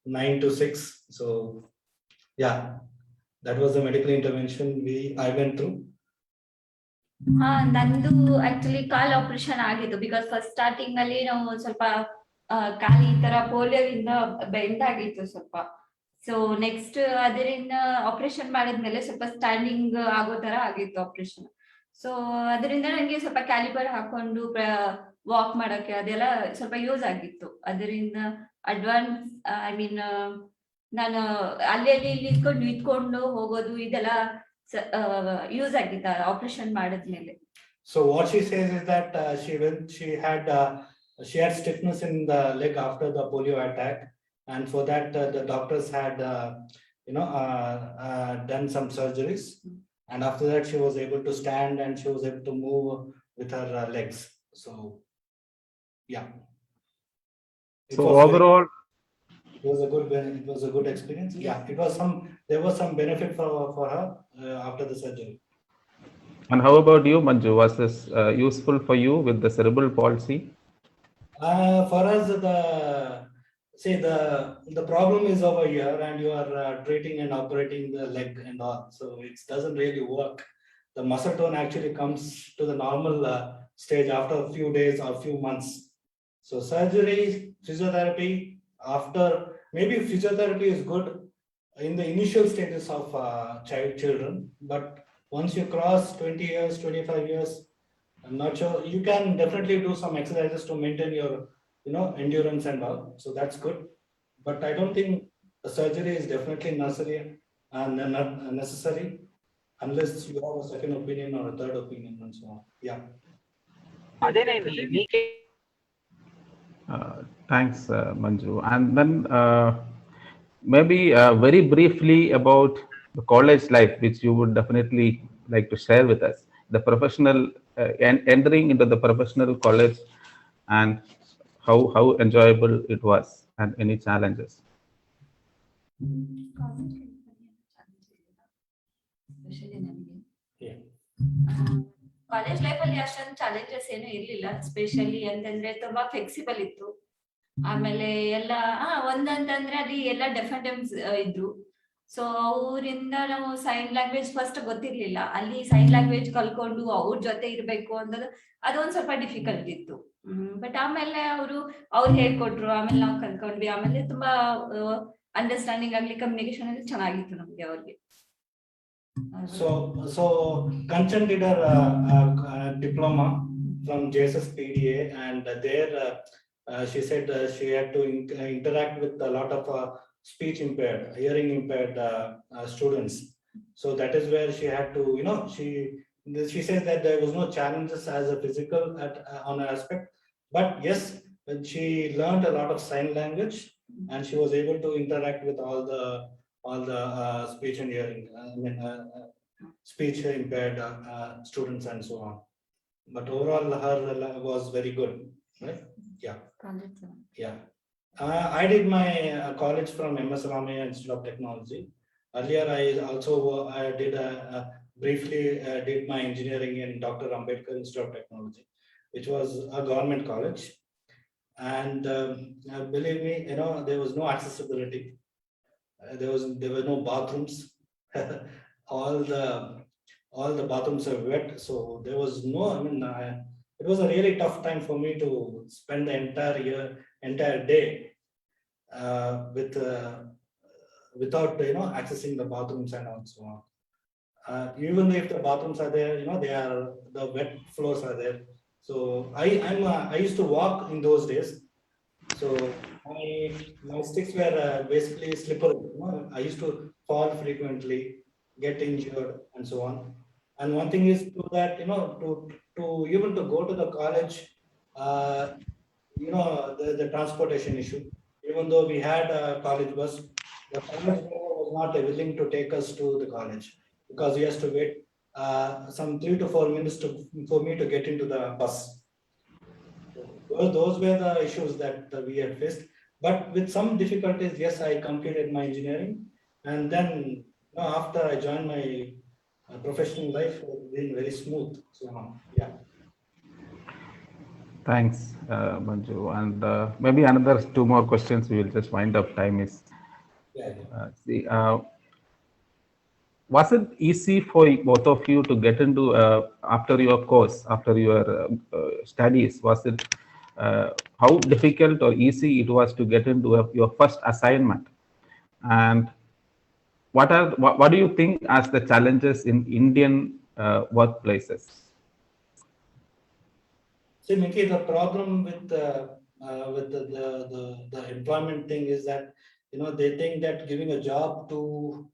9 to 6. So yeah, that was the medical intervention I went through. ನಂದು actually ಕಾಲ್ operation ಆಗಿತ್ತು because first starting ಅಲ್ಲಿ ನಾವು ಸ್ವಲ್ಪ ಕಾಲ್ ಈ ತರ ಪೋಲಿಯೋದಿಂದ bend ಆಗಿತ್ತು ಸ್ವಲ್ಪ. So next ಅದರಿಂದ ಆಪರೇಷನ್ ಮಾಡಿದ್ಮೇಲೆ ಸ್ವಲ್ಪ ಸ್ಟ್ಯಾಂಡಿಂಗ್ ಆಗೋ ತರ ಆಗಿತ್ತು ಆಪರೇಷನ್. ಸೊ ಅದರಿಂದ ನಂಗೆ ಸ್ವಲ್ಪ ಕ್ಯಾಲಿಬರ್ ಹಾಕೊಂಡು ವಾಕ್ ಮಾಡಕ್ಕೆ ಅದೆಲ್ಲ ಸ್ವಲ್ಪ ಯೂಸ್ ಆಗಿತ್ತು. ಅದರಿಂದ ಅಡ್ವಾನ್ಸ್ ಐ ಮೀನ್ ನಾನು ಅಲ್ಲಿ ಇಲ್ಲಿ ನಿಂತ್ಕೊಂಡು ಹೋಗೋದು ಇದೆಲ್ಲ ಯೂಸ್ ಆಗಿತ್ತು ಆಪರೇಷನ್ ಮಾಡಿದ್ಮೇಲೆ. So what she says is that she had stiffness in the leg after the polio attack, and for that the doctors had done some surgeries, and after that she was able to stand and she was able to move with her legs. So yeah. So overall, it was a good experience. Yeah, there was some benefit for her after the surgery. And how about you, Manju? Was this useful for you with the cerebral palsy? For us, the problem is over here, and you are treating and operating the leg and all, so it doesn't really work. The muscle tone actually comes to the normal stage after a few days or few months. So surgery, physiotherapy, after maybe physiotherapy is good in the initial stages of children, but once you cross 20 years, 25 years, I'm not sure. You can definitely do some exercises to maintain your, endurance and all. So that's good. But I don't think the surgery is definitely necessary unless you have a second opinion or a third opinion and so on. Yeah. Thanks, Manju. And then maybe very briefly about the college life, which you would definitely like to share with us. The professional entering into the professional college and how enjoyable it was and any challenges. College life ಅಲ್ಲಿ ಅಷ್ಟೊಂದು challenges ಏನು ಇರ್ಲಿಲ್ಲ. Specially ಅಂತಂದ್ರೆ ತುಂಬಾ flexible ಇತ್ತು. ಆಮೇಲೆ ಎಲ್ಲ ಒಂದಂತಂದ್ರೆ ಅಲ್ಲಿ ಎಲ್ಲ ಡೆಫಿನೆಟಿವ್ಸ್ ಇದ್ರು. ಸೊ ಅವರಿಂದ ನಾವು ಸೈನ್ ಲ್ಯಾಂಗ್ವೇಜ್ ಫಸ್ಟ್ ಗೊತ್ತಿರ್ಲಿಲ್ಲ. ಅಲ್ಲಿ ಸೈನ್ ಲ್ಯಾಂಗ್ವೇಜ್ ಕಲ್ಕೊಂಡು ಅವ್ರ ಜೊತೆ ಇರ್ಬೇಕು ಅನ್ನೋದು ಅದೊಂದ್ ಸ್ವಲ್ಪ ಡಿಫಿಕಲ್ಟ್ ಇತ್ತು. ಬಟ್ ಆಮೇಲೆ ಅವ್ರು ಹೇಳ್ಕೊಟ್ರು, ಆಮೇಲೆ ನಾವು ಕಲ್ತ್ಕೊಂಡ್ವಿ. ಆಮೇಲೆ ತುಂಬಾ ಅಂಡರ್ಸ್ಟ್ಯಾಂಡಿಂಗ್ ಆಗ್ಲಿ, ಕಮ್ಯುನಿಕೇಶನ್ ಅಲ್ಲಿ ಚೆನ್ನಾಗಿತ್ತು ನಮ್ಗೆ ಅವ್ರಿಗೆ. So Kanchan did her diploma from JSS PDA, and there she said she had to interact with a lot of speech impaired, hearing impaired students. So that is where she had to, she says that there was no challenges as a physical on an aspect, but yes, when she learned a lot of sign language and she was able to interact with all the speech and hearing, speech impaired students and so on. But overall, her was very good, right? Yeah. Yeah. I did my college from MS Ramaya Institute of Technology. Earlier, I also briefly did my engineering in Dr. Ambedkar Institute of Technology, which was a government college. And believe me, there was no accessibility. There were no bathrooms. all the bathrooms are wet, so there was no. It was a really tough time for me to spend the entire day without accessing the bathrooms and so on. Even if the bathrooms are there, the wet floors are there. So I used to walk in those days. So my sticks were basically slippery. I used to fall frequently, get injured, and so on. And one thing is to that, to even to go to the college, the transportation issue. Even though we had a college bus, the college driver was not willing to take us to the college because he has to wait some 3 to 4 minutes for me to get into the bus. Those were the issues that we had faced. But with some difficulties, yes, I completed my engineering. And then after I joined my professional life, it was been very smooth. So, yeah. Thanks, Manju. And maybe another 2 more questions. We will just wind up. Time is. Was it easy for both of you to get into after your course, after your studies? Was it how difficult or easy it was to get into your first assignment? And what do you think as the challenges in Indian workplaces? See, Mickey, the problem with the employment thing is that they think that giving a job to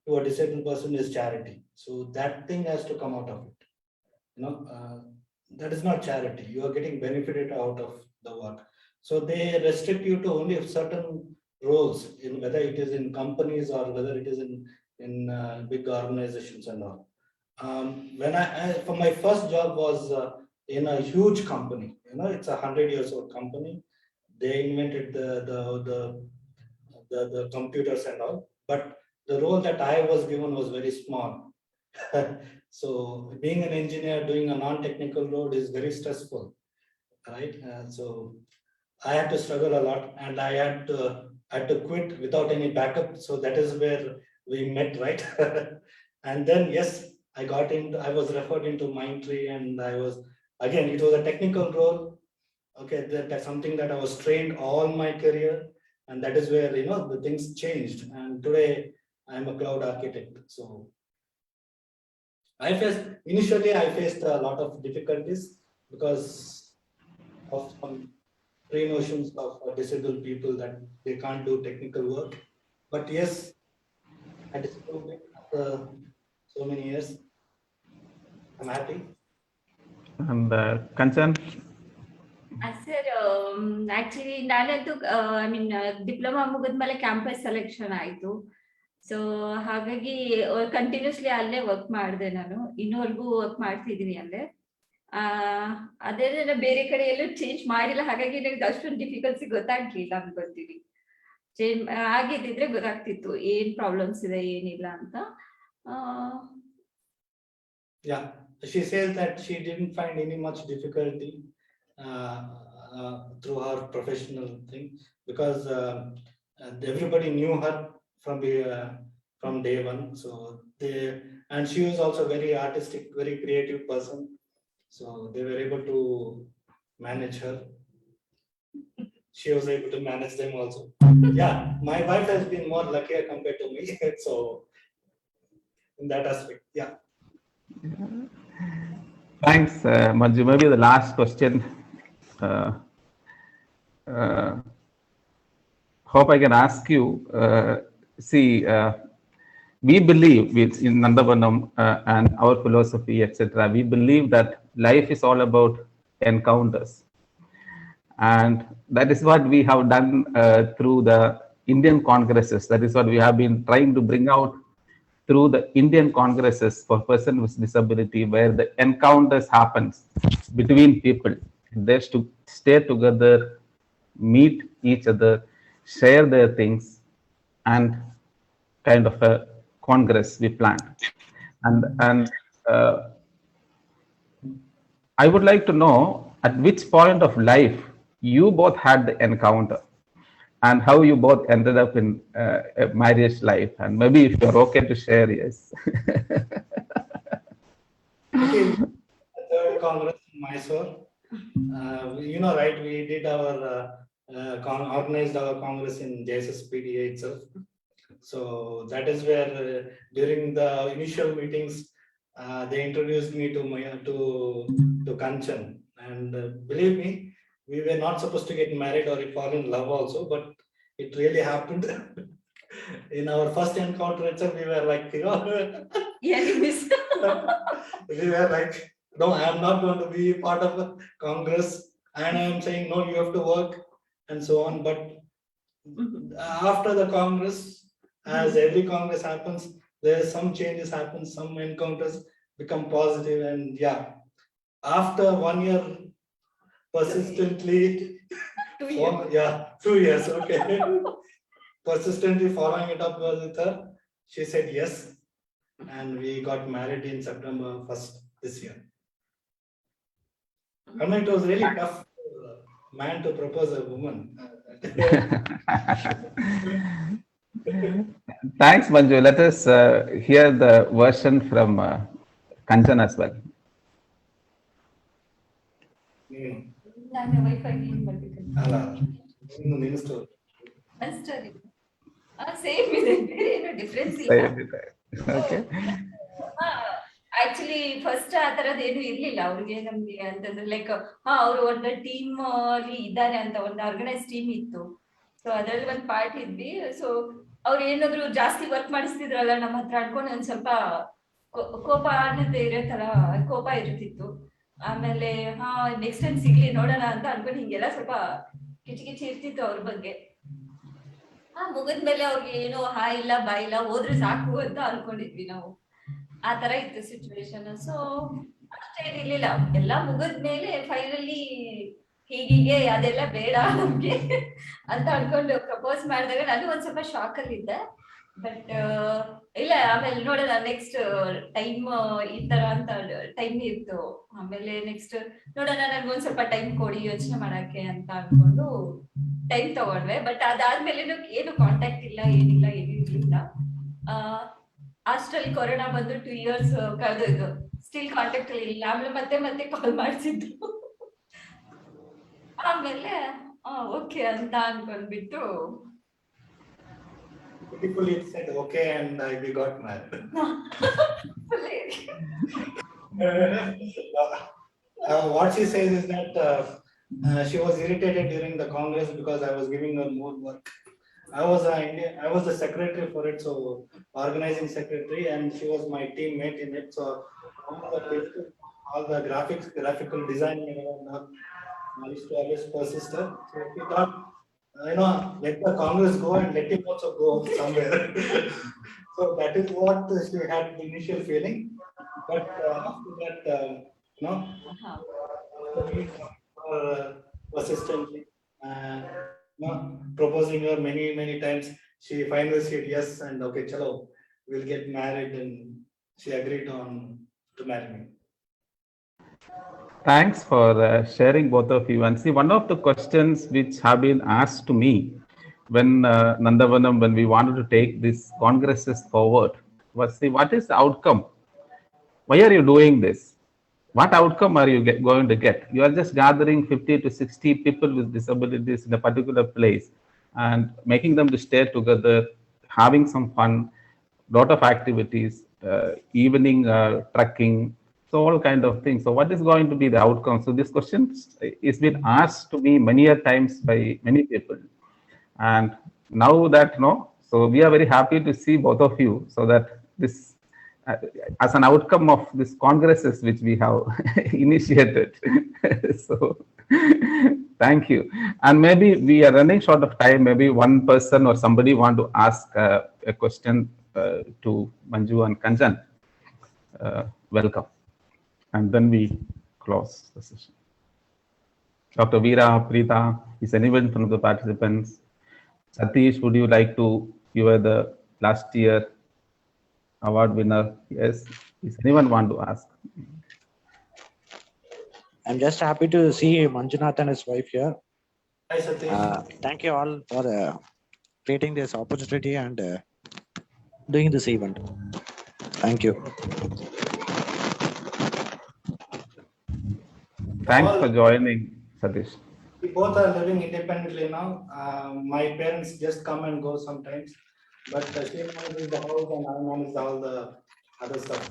a disabled person is charity. So that thing has to come out of it. That is not charity. You are getting benefited out of the work. So they restrict you to only certain roles, in whether it is in companies or whether it is in big organizations and all. When I for my first job was in a huge company. It's 100 years old company. They invented the computers and all, but the role that I was given was very small. So being an engineer doing a non-technical role is very stressful, right? So I had to struggle a lot, and I had to quit without any backup. So that is where we met, right? And then yes, I was referred into Mindtree, and it was a technical role. Okay, that's something that I was trained all my career, and that is where the things changed. And today I'm a cloud architect. So initially I faced a lot of difficulties because of some pre-notions of disabled people that they can't do technical work. But yes, I disproved it after so many years. I'm happy. And Kanchan? Sir actually ನಾನಂತೂ diploma ಮುಗಿದ್ಮೇಲೆ campus selection ಆಯ್ತು. So ಹಾಗಾಗಿ continuously ಅಲ್ಲೇ work ಮಾಡಿದೆ. ನಾನು ಇನ್ನೂವರೆಗೂ work ಮಾಡ್ತಿದ್ದೀನಿ ಅಲ್ಲೇ. ಅದೇ ಬೇರೆ ಕಡೆ ಎಲ್ಲೂ ಚೇಂಜ್ ಮಾಡಿಲ್ಲ. ಹಾಗಾಗಿ ನನಗೆ ಅಷ್ಟೊಂದು ಡಿಫಿಕಲ್ಸಿ ಗೊತ್ತಾಗ್ಲಿಲ್ಲ ಅನ್ಕೊಂತೀನಿ. ಚೇಂಜ್ ಆಗಿದ್ದಿದ್ರೆ ಗೊತ್ತಾಗ್ತಿತ್ತು ಏನ್ ಪ್ರಾಬ್ಲಮ್ಸ್ ಇದೆ ಏನಿಲ್ಲ ಅಂತ. Yeah, she says that she didn't find any much difficulty through her professional thing because everybody knew her from day one. So and she was also very artistic, very creative person. So they were able to manage her. She was able to manage them also. Yeah, my wife has been more luckier compared to me. So in that aspect, yeah. Thanks, Manju. Maybe the last question. Hope I can ask you. We believe in Nandavanam and our philosophy, etc. We believe that life is all about encounters, and that is what we have done through the Indian congresses. That is what we have been trying to bring out through the Indian congresses for persons with disability, where the encounters happens between people. There's to stay together, meet each other, share their things, and kind of a congress we planned. And I would like to know at which point of life you both had the encounter, and how you both ended up in a marriage life, and maybe if you're okay to share, yes. Okay, third Congress in Mysore. Right? We did our organized our Congress in JSSPDA itself. So that is where during the initial meetings, they introduced me to Kanchan, and believe me, we were not supposed to get married or fall in love also, but it really happened. In our first encounter itself, we were like, we were like, no, I am not going to be part of a Congress and I'm saying, no, you have to work and so on. But after the Congress, as every Congress happens, there some changes happen, some encounters become positive, and yeah, after 1 year persistently, 2 years, okay, persistently following it up with her, she said yes, and we got married in September 1st this year. I mean, it was really tough for a man to propose a woman. Thanks, Manju. Let us hear the version from Kanchan as well. ನಾನು wifi clean ಮಾಡ್ಬೇಕಂತ ಅಲ್ಲ ಇನ್ನು ನಿನ್ನ story story same ಇದೆ, ಬೇರೆ ಏನೋ difference ಇಲ್ಲ. Okay. Actually first ಆ ತರದ್ ಏನು ಇರ್ಲಿಲ್ಲ ಅವ್ರಿಗೆ ನಮ್ಗೆ ಅಂತಂದ್ರೆ ಲೈಕ್ ಅವ್ರು ಒಂದು ಟೀಮ್ ಅಲ್ಲಿ ಇದ್ದಾರೆ ಅಂತ ಒಂದು ಆರ್ಗನೈಸ್ ಟೀಮ್ ಇತ್ತು. ಸೊ ಅದ್ರಲ್ಲಿ ಒಂದು ಪಾರ್ಟ್ ಇದ್ವಿ. ಸೊ ಅವ್ರು ಏನಾದ್ರು ಜಾಸ್ತಿ ವರ್ಕ್ ಮಾಡಿಸ್ತಿದ್ರಲ್ಲ ನಮ್ಮ ಹತ್ರ ಅನ್ಕೊಂಡು ಒಂದ್ ಸ್ವಲ್ಪ ಕೋಪ ಅನ್ನೋದೇ ಇರೋ ತರ ಕೋಪ ಇರ್ತಿತ್ತು. ಆಮೇಲೆ ನೆಕ್ಸ್ಟ್ ಟೈಮ್ ಸಿಗ್ಲಿ ನೋಡೋಣ ಅಂತ ಅನ್ಕೊಂಡು ಹಿಂಗೆಲ್ಲ ಸ್ವಲ್ಪ ಕಿಚಿ ಇರ್ತಿತ್ತು ಅವ್ರ ಬಗ್ಗೆ. ಮುಗಿದ್ಮೇಲೆ ಅವ್ರಿಗೆ ಏನು ಇಲ್ಲ ಬಾ ಇಲ್ಲ ಹೋದ್ರೆ ಸಾಕು ಅಂತ ಅನ್ಕೊಂಡಿದ್ವಿ ನಾವು. ಆ ತರ ಇತ್ತು ಸಿಚುವೇಶನ್. ಸೊ ಅಷ್ಟೇನಿರ್ಲಿಲ್ಲ, ಎಲ್ಲ ಮುಗಿದ್ಮೇಲೆ ಫೈನಲಿ ಹೀಗೆ ಅದೆಲ್ಲ ಬೇಡ ನಮ್ಗೆ ಅಂತ ಅನ್ಕೊಂಡು ಪ್ರಪೋಸ್ ಮಾಡಿದಾಗ ನಾನು ಒಂದ್ ಸ್ವಲ್ಪ ಶಾಕ್ ಅಲ್ಲಿ ಇದ್ದೆ. ಬಟ್ ಇಲ್ಲ, ಆಮೇಲೆ ನೋಡೋಣ ನೆಕ್ಸ್ಟ್ ಟೈಮ್ ಈ ತರ ಅಂತ ಟೈಮ್ ಇತ್ತು. ಆಮೇಲೆ ನೆಕ್ಸ್ಟ್ ನೋಡೋಣ, ನನ್ಗೊಂದ್ ಸ್ವಲ್ಪ ಟೈಮ್ ಕೊಡಿ ಯೋಚನೆ ಮಾಡಕ್ಕೆ ಅಂತ ಅನ್ಕೊಂಡು ಟೈಮ್ ತಗೊಂಡ್ವೆ. ಬಟ್ ಅದಾದ್ಮೇಲೆ ಏನು ಕಾಂಟ್ಯಾಕ್ಟ್ ಇಲ್ಲ, ಏನಿಲ್ಲ, ಏನೂ ಇರ್ಲಿಲ್ಲ. ಅಷ್ಟ್ರಲ್ಲಿ ಕೊರೋನಾ ಬಂದು 2 years ಕಳೆದೋಯ್ತು. ಸ್ಟಿಲ್ ಕಾಂಟ್ಯಾಕ್ಟ್ ಇಲ್ಲ. ಆಮೇಲೆ ಮತ್ತೆ ಕಾಲ್ ಮಾಡ್ಸಿದ್ರು. ಆಮೇಲೆ ಓಕೆ ಅಂತ ಅನ್ಕೊಂಡ್ಬಿಟ್ಟು beautifully said okay, and we got married. What she says is that she was irritated during the Congress because I was giving her more work. I was the secretary for it, so organizing secretary, and she was my teammate in it. So all the graphical design, I used to always persist her. So we thought, let the Congress go and let him also go somewhere. So that is what she had the initial feeling. But after that, persistently, proposing her many times, she finally said yes, and okay, chalo, we'll get married, and she agreed on to marry me. Thanks for sharing, both of you. And see, one of the questions which have been asked to me when Nandavanam, when we wanted to take these congresses forward, was, see, what is the outcome? Why are you doing this? What outcome are you going to get? You are just gathering 50 to 60 people with disabilities in a particular place and making them to stay together, having some fun, lot of activities, evening trekking, so all kind of things. So what is going to be the outcome? So this question is been asked to me many a times by many people, and now that so we are very happy to see both of you, so that this as an outcome of this congresses which we have initiated. So thank you. And maybe we are running short of time. Maybe one person or somebody want to ask a question to Manju and Kanchan. Welcome. And then we close the session. Dr. Veera, Preeta, is anyone from the participants? Satish, would you like to, you were the last year award winner. Yes, is anyone want to ask? I'm just happy to see Manjunath and his wife here. Hi, Satish. Thank you all for creating this opportunity and doing this event. Thank you. Thanks for joining, Satish. We both are living independently now. My parents just come and go sometimes, but she manages the house and I manage all the other stuff.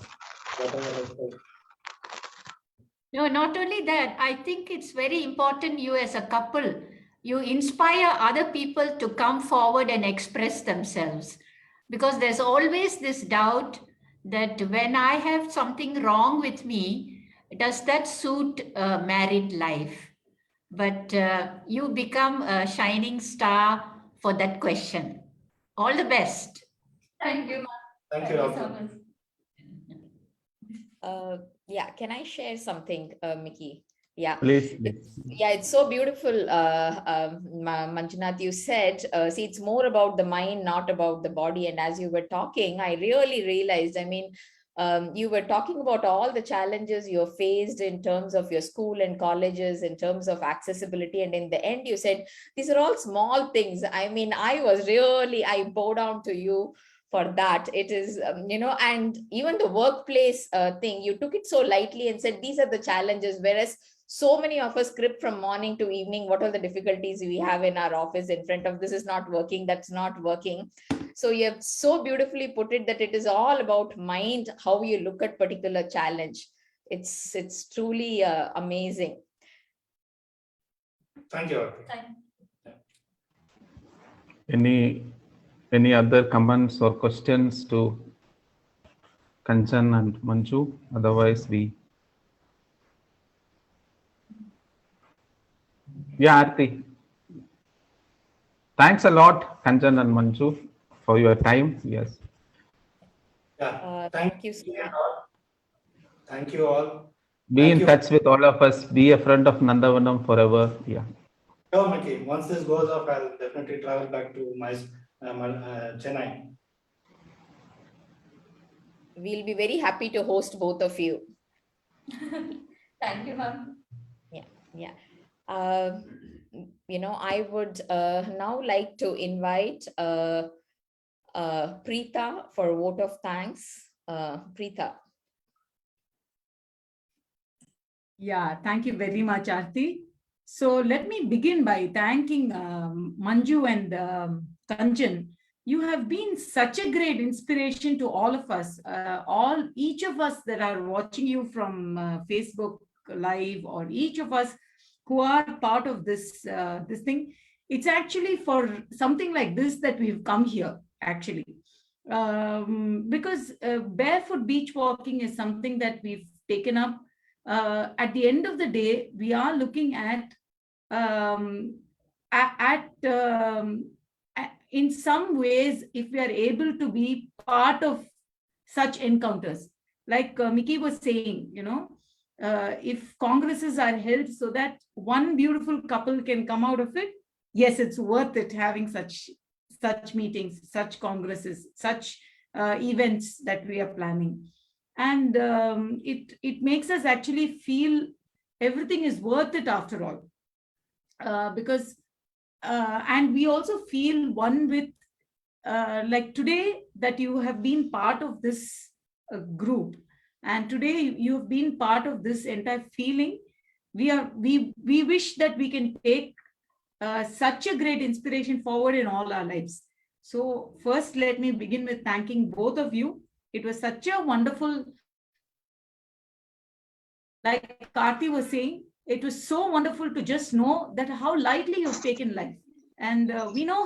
No, not only that, I think it's very important you as a couple, you inspire other people to come forward and express themselves. Because there's always this doubt that when I have something wrong with me, does that suit a married life? but you become a shining star for that question. All the best. Thank you, ma'am. Thank Thank you, you so Arti. much. Yeah, can I share something, Mickey? Yeah, Please, it's so beautiful, Manjunath. You said, see, it's more about the mind, not about the body. And as you were talking, I really realized. I mean, you were talking about all the challenges you faced in terms of your school and colleges, in terms of accessibility, and in the end, you said these are all small things. I mean, I bow down to you for that. It is and even the workplace thing, you took it so lightly and said these are the challenges, whereas so many of us script from morning to evening what are the difficulties we have in our office in front of, this is not working, that's not working. So you have so beautifully put it that it is all about mind, how you look at particular challenge. It's truly amazing. Thank you, Arti. Any other comments or questions to Kanchan and Manju? Otherwise, yeah, Arti. Thanks a lot, Kanchan and Manju, for your time. Yes. Yeah. Thank you so much. Thank you all. Be Thank in you. touch with all of us. Be a friend of Nandavanam forever. Yeah. Sure, Mickey. Once this goes off, I'll definitely travel back to my Chennai. We'll be very happy to host both of you. Thank you, ma'am. Yeah. I would now like to invite Preetha for a vote of thanks. Preetha. Yeah, thank you very much, Aarti. So let me begin by thanking Manju and Kanchan. You have been such a great inspiration to all of us, each of us that are watching you from Facebook Live, or each of us who are part of this thing. It's actually for something like this that we've come here, actually. Because barefoot beach walking is something that we've taken up. At the end of the day, we are looking at in some ways, if we are able to be part of such encounters, like Mickey was saying, if congresses are held so that one beautiful couple can come out of it, yes, it's worth it having such meetings, such congresses, such events that we are planning. And it makes us actually feel everything is worth it after all, because and we also feel one with like today that you have been part of this group, and today you have been part of this entire feeling. We wish that we can take such a great inspiration forward in all our lives. So first, let me begin with thanking both of you. It was such a wonderful, like Karthi was saying, it was so wonderful to just know that how lightly you've taken life. And we know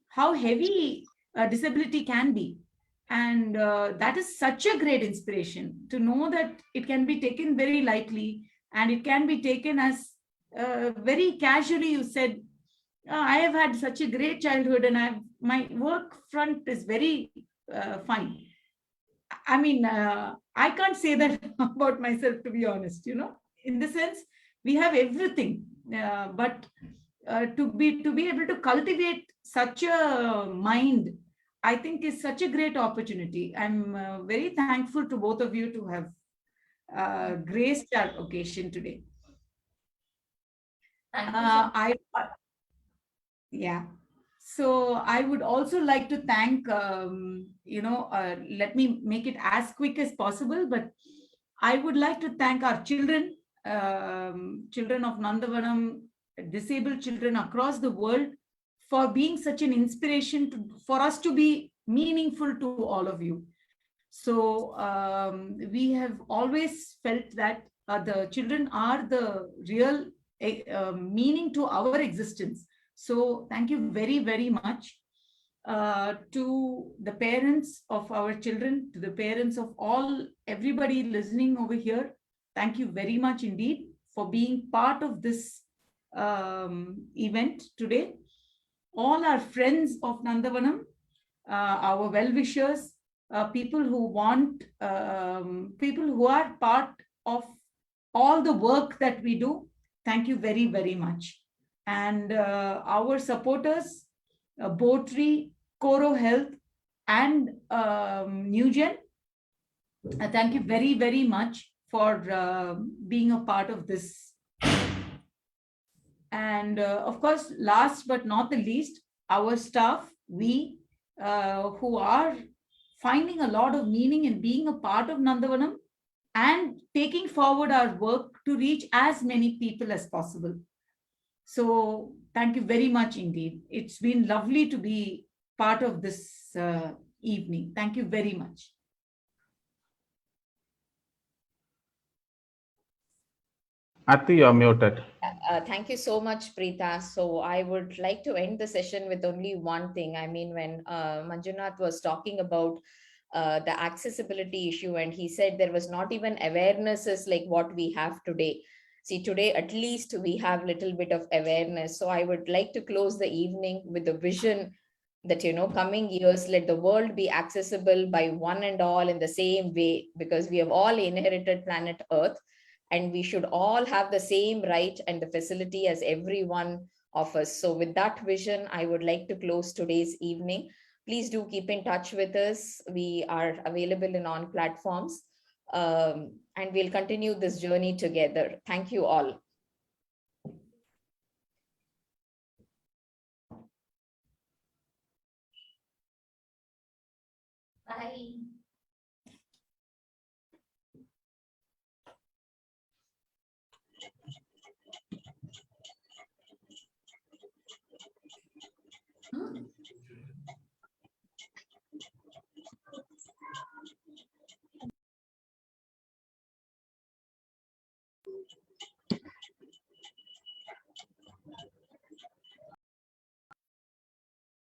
how heavy disability can be. And that is such a great inspiration to know that it can be taken very lightly, and it can be taken as very casually. You said, I have had such a great childhood, and my work front is very fine. I mean, I can't say that about myself, to be honest, in the sense we have everything, but to be able to cultivate such a mind, I think is such a great opportunity. I'm very thankful to both of you to have graced our occasion today. Yeah. So I would also like to thank, let me make it as quick as possible, but I would like to thank our children, children of Nandavanam, disabled children across the world, for being such an inspiration for us to be meaningful to all of you. So we have always felt that the children are the real meaning to our existence. So thank you very, very much to the parents of our children, to the parents of everybody listening over here. Thank you very much indeed for being part of this event today. All our friends of Nandavanam, our well-wishers, people who want, people who are part of all the work that we do, thank you very, very much. And our supporters, Botry, Coro Health, and Newgen, thank you very, very much for being a part of this. And of course, last but not the least, our staff, we who are finding a lot of meaning in being a part of Nandavanam and taking forward our work to reach as many people as possible. So thank you very much indeed. It's been lovely to be part of this evening. Thank you very much. Ati, you're muted. Thank you so much, Preeta. So I would like to end the session with only one thing. I mean, when Manjunath was talking about the accessibility issue, and he said there was not even awarenesses like what we have today. See, today at least we have little bit of awareness. So I would like to close the evening with the vision that, you know, coming years, let the world be accessible by one and all in the same way, because we have all inherited planet Earth, and we should all have the same right and the facility as every one of us. So with that vision, I would like to close today's evening. Please do keep in touch with us. We are available in on platforms, and we'll continue this journey together. Thank you all. Bye.